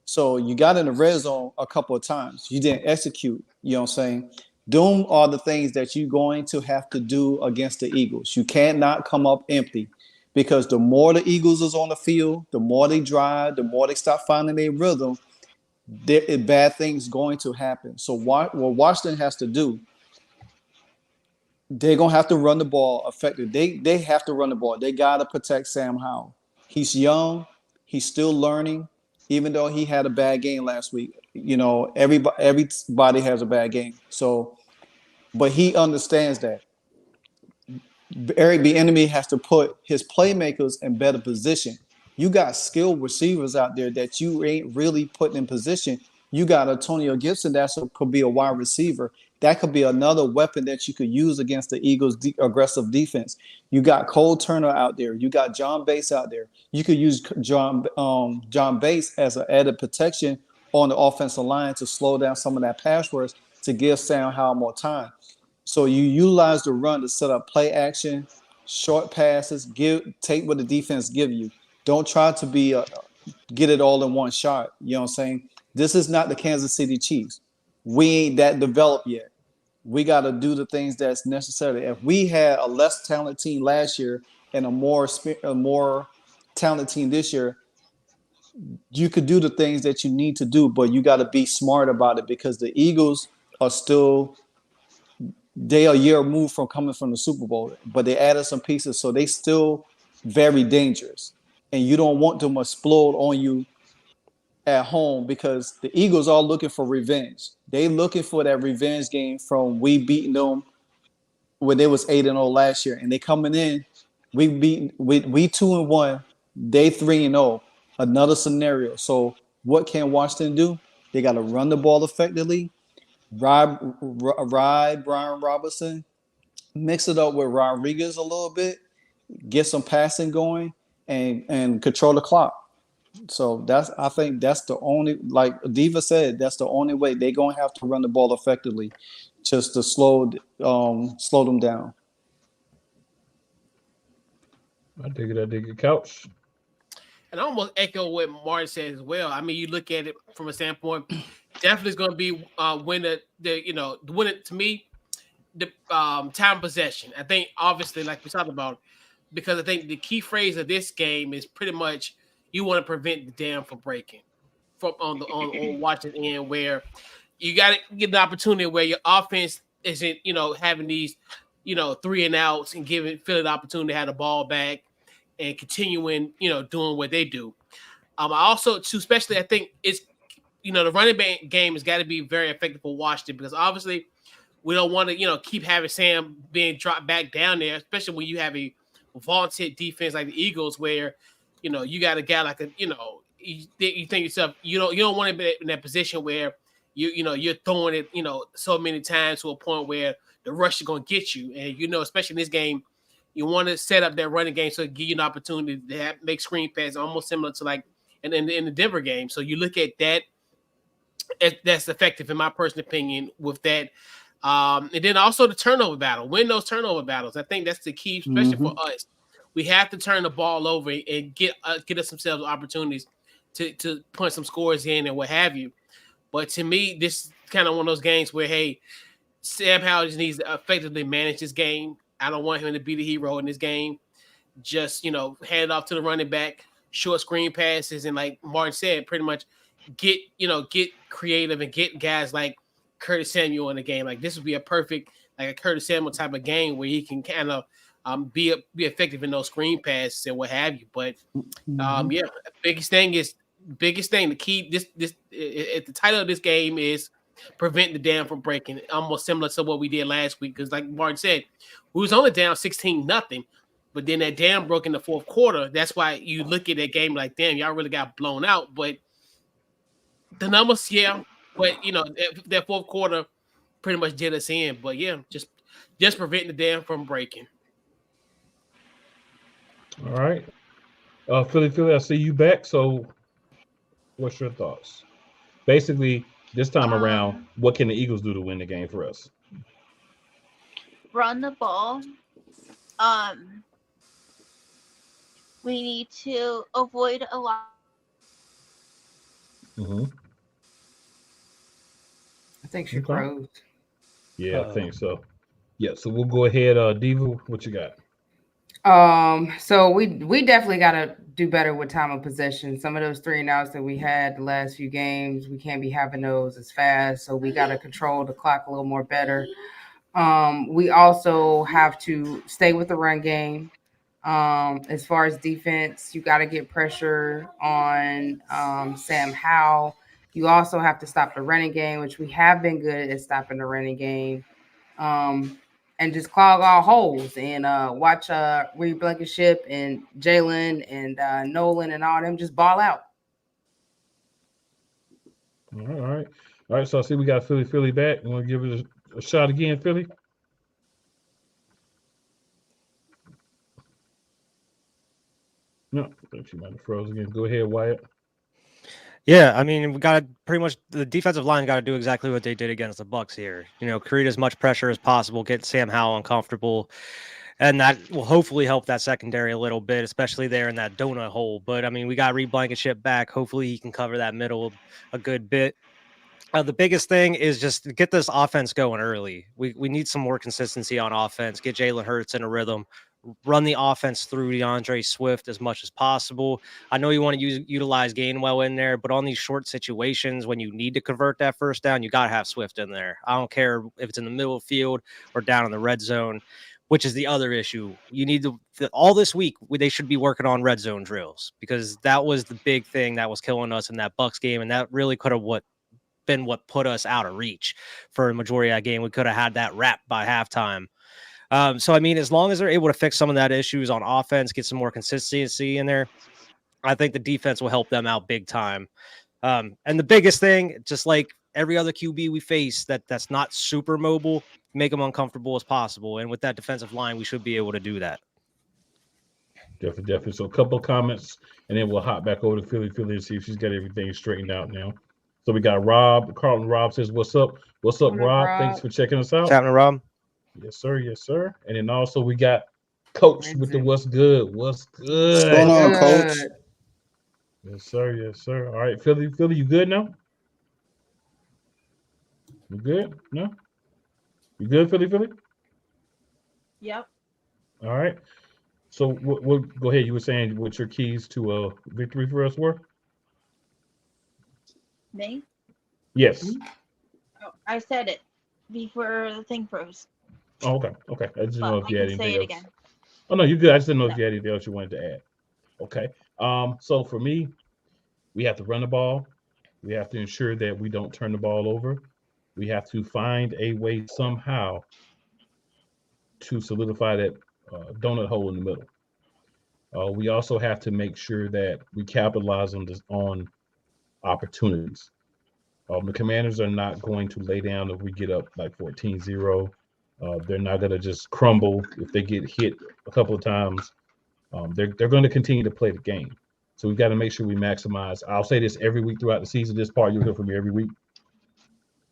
So you got in the red zone a couple of times. You didn't execute. You know what I'm saying? Them are the things that you're going to have to do against the Eagles. You cannot come up empty, because the more the Eagles is on the field, the more they drive, the more they start finding their rhythm, bad things going to happen. So what Washington has to do, they're going to have to run the ball effectively. They have to run the ball. They got to protect Sam Howell. He's young. He's still learning, even though he had a bad game last week. Everybody has a bad game. So, but he understands that. Eric Bieniemy has to put his playmakers in better position. You got skilled receivers out there that you ain't really putting in position. You got Antonio Gibson could be a wide receiver. That could be another weapon that you could use against the Eagles' aggressive defense. You got Cole Turner out there. You got John Bates out there. You could use John Bates as an added protection on the offensive line to slow down some of that pass rush to give Sam Howell more time. So you utilize the run to set up play action, short passes, take what the defense give you. Don't try to get it all in one shot. You know what I'm saying? This is not the Kansas City Chiefs. We ain't that developed yet. We got to do the things that's necessary. If we had a less talented team last year and a more talented team this year, you could do the things that you need to do, but you got to be smart about it because the Eagles are still they are a year removed from coming from the Super Bowl, but they added some pieces, so they still very dangerous. And you don't want them to explode on you at home because the Eagles are looking for revenge. They looking for that revenge game from we beating them when they was 8-0 last year, and they coming in. We 2-1, they 3-0. Another scenario. So what can Washington do? They got to run the ball effectively. Ride Brian Robinson, mix it up with Rodriguez a little bit, get some passing going, and control the clock. So I think that's the only, like Diva said, that's the only way they're gonna have to run the ball effectively, just to slow them down. I dig it. I dig it. Couch. And I almost echo what Martin said as well. I mean, you look at it from a standpoint, definitely is going to be when the win it to me, the time possession. I think obviously, like we talked about, because I think the key phrase of this game is pretty much you want to prevent the dam from breaking from on Washington end, where you got to get the opportunity where your offense isn't having these 3 and outs and giving Philly the opportunity to have the ball back and continuing doing what they do. I also too, especially I think it's the running back game has got to be very effective for Washington because obviously we don't want to keep having Sam being dropped back down there, especially when you have a vaunted defense like the Eagles where you got a guy like you think yourself you don't want to be in that position where you're throwing it so many times to a point where the rush is going to get you, and especially in this game you want to set up that running game so it give you an opportunity to make screen passes almost similar to like in the Denver game. So you look at that, that's effective in my personal opinion with that. And then also the turnover battle, win those turnover battles. I think that's the key, especially for us. We have to turn the ball over and get us themselves opportunities to punch some scores in and what have you. But to me, this is kind of one of those games where, hey, Sam Howell just needs to effectively manage this game. I don't want him to be the hero in this game. Just, hand it off to the running back, short screen passes, and like Martin said, pretty much get creative and get guys like Curtis Samuel in the game. Like this would be a perfect like a Curtis Samuel type of game where he can kind of be effective in those screen passes and what have you. But biggest thing to keep this the title of this game is prevent the dam from breaking. Almost similar to what we did last week because like Martin said, we was only down 16-0. But then that dam broke in the fourth quarter. That's why you look at that game like, damn, y'all really got blown out. But the numbers, yeah. But that fourth quarter pretty much did us in. But yeah, just preventing the dam from breaking. All right. Philly, I see you back. So what's your thoughts? Basically, this time around, what can the Eagles do to win the game for us? Run the ball. We need to avoid a lot. Mm-hmm. I think she froze. Yeah, I think so. Yeah, so we'll go ahead. Diva, what you got? So we definitely got to do better with time of possession. Some of those 3-and-outs that we had the last few games, we can't be having those as fast. So we got to control the clock a little more better. We also have to stay with the run game. As far as defense, you got to get pressure on Sam Howell. You also have to stop the running game, which we have been good at stopping the running game. And just clog all holes and watch Reed Blankenship and Jalen and Nolan and all them just ball out. All right. All right. So I see we got Philly back. You want to give it a shot again, Philly? No, I think she might have froze again. Go ahead, Wyatt. Yeah, I mean, we got to pretty much the defensive line got to do exactly what they did against the Bucs here. Create as much pressure as possible, get Sam Howell uncomfortable, and that will hopefully help that secondary a little bit, especially there in that donut hole. But I mean, we got Reed Blankenship back. Hopefully, he can cover that middle a good bit. The biggest thing is just to get this offense going early. We need some more consistency on offense. Get Jalen Hurts in a rhythm. Run the offense through DeAndre Swift as much as possible. I know you want to utilize Gainwell in there, but on these short situations when you need to convert that first down, you got to have Swift in there. I don't care if it's in the middle of the field or down in the red zone, which is the other issue. You need to all this week they should be working on red zone drills because that was the big thing that was killing us in that Bucs game, and that really could have been what put us out of reach for a majority of that game. We could have had that wrap by halftime. So, I mean, as long as they're able to fix some of that issues on offense, get some more consistency in there, I think the defense will help them out big time. And the biggest thing, just like every other QB we face that's not super mobile, make them uncomfortable as possible. And with that defensive line, we should be able to do that. Definitely. So a couple of comments, and then we'll hop back over to Philly and see if she's got everything straightened out now. So we got Rob. Carlton Rob says, "What's up? What's up, What up, Rob? Rob? Thanks for checking us What's out." happening, Rob? Yes, sir. Yes, sir. And then also we got Coach with the "What's good? What's What's going good?" on, Good. Coach? Yes, sir. Yes, sir. All right, Philly, you good now? You good? No? You good, Philly? Yep. All right. So what go ahead. You were saying what your keys to victory for us were? Me? Yes. Oh, I said it before the thing froze, Oh, okay. Okay. I just didn't know but if I you had can say anything it else. again. Oh no, you're good. I just didn't know if No. you had anything else you wanted to add. Okay. So for me, we have to run the ball. We have to ensure that we don't turn the ball over. We have to find a way somehow to solidify that donut hole in the middle. We also have to make sure that we capitalize on opportunities. The Commanders are not going to lay down if we get up like 14-0. They're not going to just crumble if they get hit a couple of times. They're going to continue to play the game. So we've got to make sure we maximize. I'll say this every week throughout the season. This part you'll hear from me every week.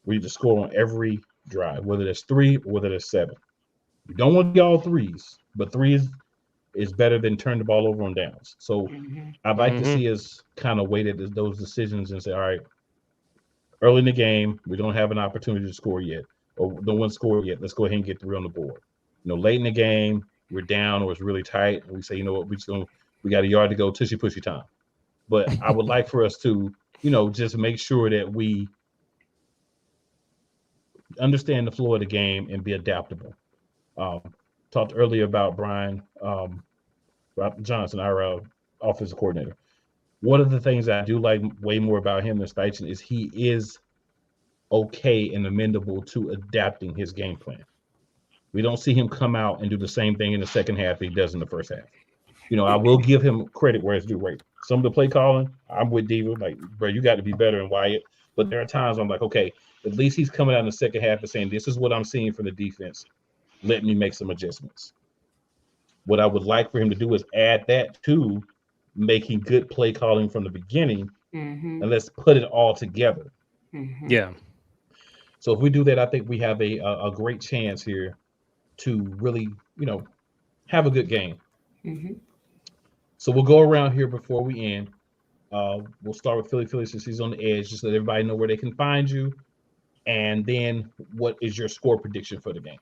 We need to score on every drive, whether there's 3 or whether there's 7. We don't want to be all threes, but is better than turn the ball over on downs. So I'd like to see us kind of weight at those decisions and say, all right, early in the game, we don't have an opportunity to score yet, or no one scored yet. Let's go ahead and get 3 on the board. Late in the game, we're down or it's really tight. And we say, you know what, we got a yard to go, tushy pushy time. But I would like for us to, just make sure that we understand the flow of the game and be adaptable. Talked earlier about Brian Johnson, our offensive coordinator. One of the things I do like way more about him than Steichen is he is okay and amendable to adapting his game plan. We don't see him come out and do the same thing in the second half he does in the first half. I will give him credit where it's due. Right, some of the play calling, I'm with Diva. Like, bro, you got to be better in Wyatt. But there are times I'm like, okay, at least he's coming out in the second half and saying, this is what I'm seeing from the defense. Let me make some adjustments. What I would like for him to do is add that to making good play calling from the beginning, and let's put it all together. Yeah. So if we do that, I think we have a great chance here to really, have a good game. So we'll go around here before we end. We'll start with Philly since he's on the edge, just let everybody know where they can find you. And then what is your score prediction for the game?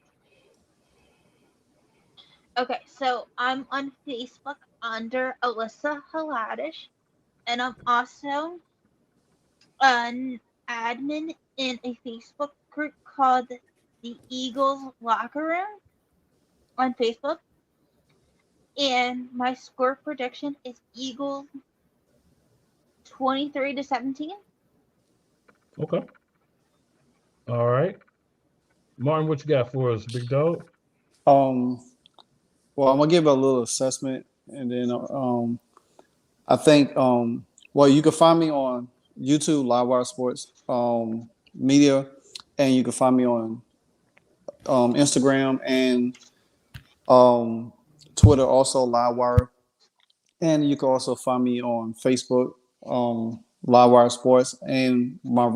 Okay, so I'm on Facebook under Alyssa Haladish, and I'm also an admin in a Facebook group called the Eagles Locker Room on Facebook. And my score prediction is Eagles 23-17. Okay. All right. Martin, what you got for us, big dog? Well, I'm gonna give a little assessment, and then I think well, you can find me on YouTube, Livewire Sports Media, and you can find me on Instagram and Twitter, also Livewire, and you can also find me on Facebook Livewire Sports, and my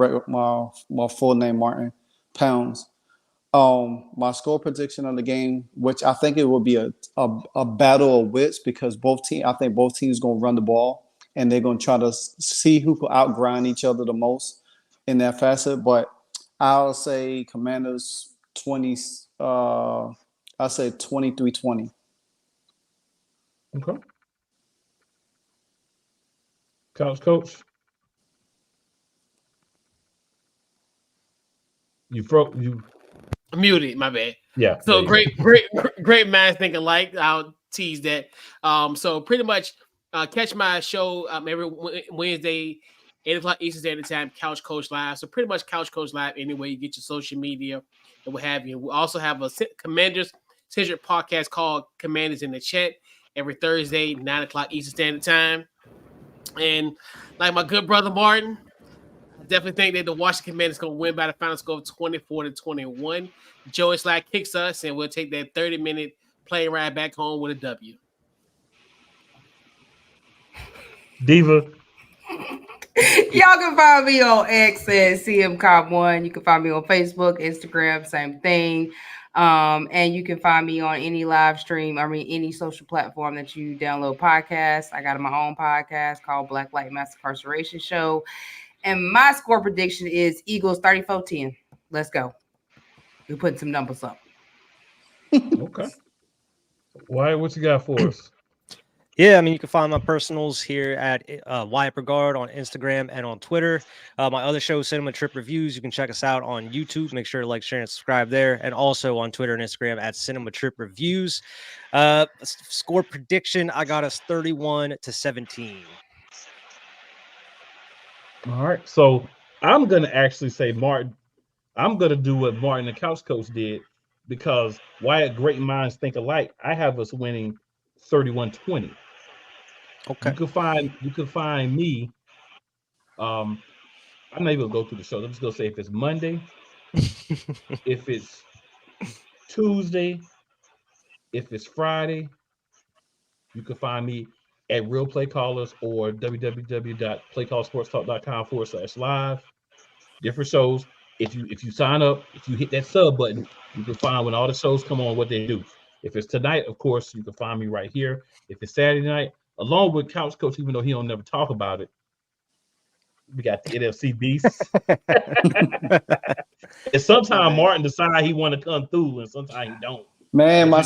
full name Martin Pounds. My score prediction of the game, which I think it will be a battle of wits because I think both teams gonna run the ball and they're gonna try to see who can outgrind each other the most in that facet. But I'll say Commanders 20. I'll say 23-20. Okay. Coach. You Muted, my bad. yeah. So there you great minds think alike. I'll tease that. So pretty much catch my show every Wednesday, 8 o'clock Eastern Standard Time, Couch Coach Live. So pretty much Couch Coach Live anyway you get your social media and what have you. We also have a Commanders Centric podcast called Commanders in the Chat every Thursday, 9 o'clock Eastern Standard Time. And like my good brother Martin, I definitely think that the Washington Commanders going to win by the final score of 24-21. Joey Slack kicks us, and we'll take that 30-minute plane ride back home with a W. Diva. Y'all can find me on X at CMCOP1. You can find me on Facebook, Instagram, same thing. And you can find me on any live stream, any social platform that you download podcasts. I got my own podcast called Black Light Mass Incarceration Show. And my score prediction is Eagles 34-10. Let's go. We're putting some numbers up. Okay. Why? What you got for us? Yeah, I mean, you can find my personals here at Wyatt Regard on Instagram and on Twitter. My other show, Cinema Trip Reviews, you can check us out on YouTube. Make sure to like, share, and subscribe there. And also on Twitter and Instagram at Cinema Trip Reviews. Score prediction, I got us 31-17. All right. So I'm going to actually say, Martin, I'm going to do what Martin, the Couch Coach, did because Wyatt, great minds think alike. I have us winning 31-20. Okay. You can find me. I'm not even gonna go through the show. I'm just gonna say if it's Monday, if it's Tuesday, if it's Friday, you can find me at Real Play Callers or www.playcallsportstalk.com/live. Different shows. If you sign up, if you hit that sub button, you can find when all the shows come on what they do. If it's tonight, of course, you can find me right here. If it's Saturday night, along with Couch Coach, even though he don't never talk about it, we got the NFC Beasts. And sometimes Martin decide he want to come through, and sometimes he don't. Man, But,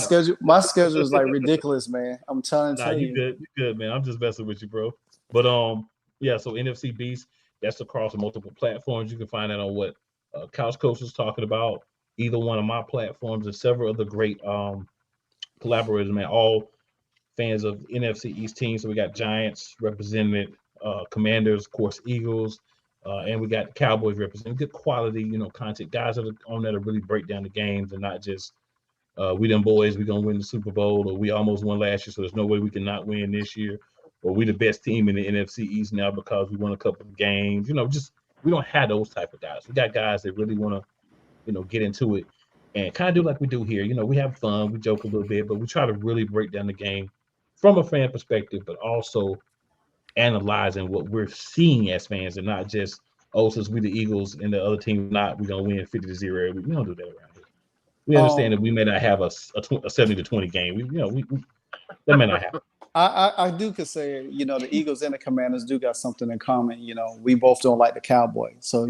my schedule is like ridiculous, man. I'm trying to Nah, tell you good, man. I'm just messing with you, bro. But yeah. So NFC Beast, that's across multiple platforms. You can find that on what Couch Coach was talking about. Either one of my platforms and several other great collaborators, man. All fans of NFC East teams. So we got Giants represented, Commanders, of course, Eagles, and we got Cowboys representing good quality, content. Guys that are on there to really break down the games and not just we them boys, we gonna win the Super Bowl, or we almost won last year, so there's no way we can not win this year, or we the best team in the NFC East now because we won a couple of games. Just we don't have those type of guys. We got guys that really want to, get into it and kind of do like we do here. We have fun, we joke a little bit, but we try to really break down the game from a fan perspective, but also analyzing what we're seeing as fans and not just, since we the Eagles and the other team not, we're gonna win 50-0. We don't do that around here. We understand that we may not have a 70-20 game. We that may not happen. I do could say, the Eagles and the Commanders do got something in common. We both don't like the Cowboys. So,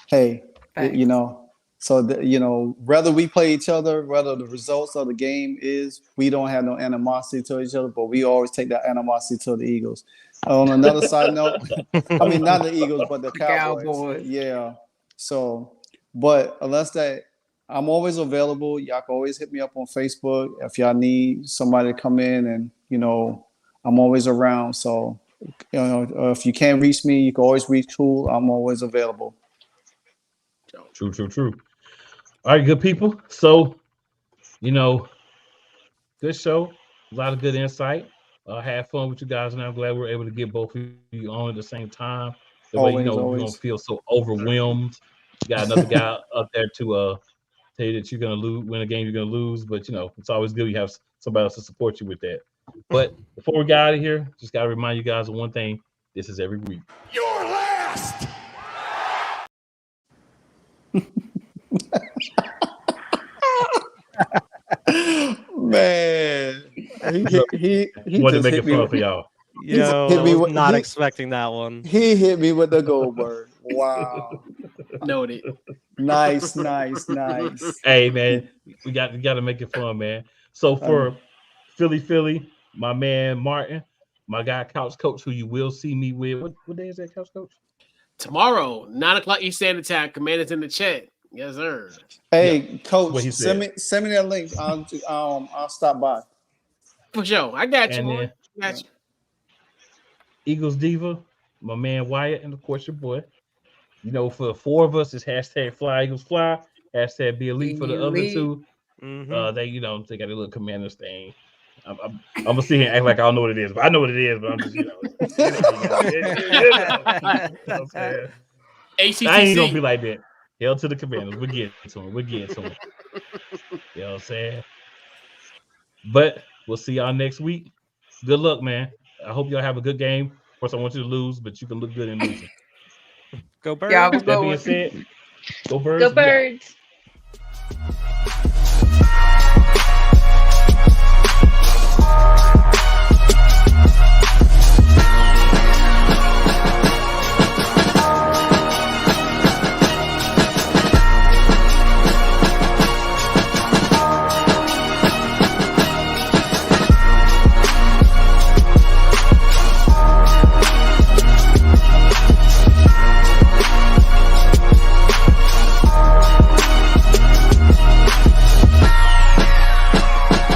hey, so whether we play each other, whether the results of the game is, we don't have no animosity to each other, but we always take that animosity to the Eagles. On another side note, I mean, not the Eagles, but the Cowboys. Yeah. So, but unless that, I'm always available. Y'all can always hit me up on Facebook if y'all need somebody to come in, and I'm always around. So if you can't reach me, you can always reach Cool. I'm always available. True. All right, good people. So good show, a lot of good insight. Had fun with you guys, and I'm glad we're able to get both of you on at the same time. That way, you don't feel so overwhelmed. You got another guy up there to tell you that you're gonna win a game you're gonna lose, but it's always good you have somebody else to support you with that. But before we get out of here, just gotta remind you guys of one thing: this is every week. Your Man, he Wanted to just make hit it me. fun for y'all. Yo, hit I me was with- not he- expecting that one. He hit me with the Goldberg. Wow. Noted. Nice, nice, nice. Hey man, we got to make it fun, man. So for Philly, my man Martin, my guy Couch Coach, who you will see me with. What day is that, Couch Coach? Tomorrow, 9 o'clock East Standard Time. Commanders in the chat. Yes, sir. Hey, Yeah, Coach, what he send said. me that link. I'll stop by. For sure. I got you, And boy. then Got you. Eagles Diva, my man Wyatt, and of course your boy. You know, for the four of us, it's hashtag Fly Eagles Fly, hashtag Be Elite for the other Elite. two. Mhm. They they got a little Commanders thing. I'm gonna sit here and act like I don't know what it is, but I know what it is. But I'm just you know what I'm saying. I ain't gonna be ACTC. like that. Hell to the Commanders. We'll get to them. We'll get to them. You know what I'm saying? But we'll see y'all next week. Good luck, man. I hope y'all have a good game. Of course, I want you to lose, but you can look good in losing. Go Y'all have a Birds. That good being one. said, go Go Birds. We out. Birds.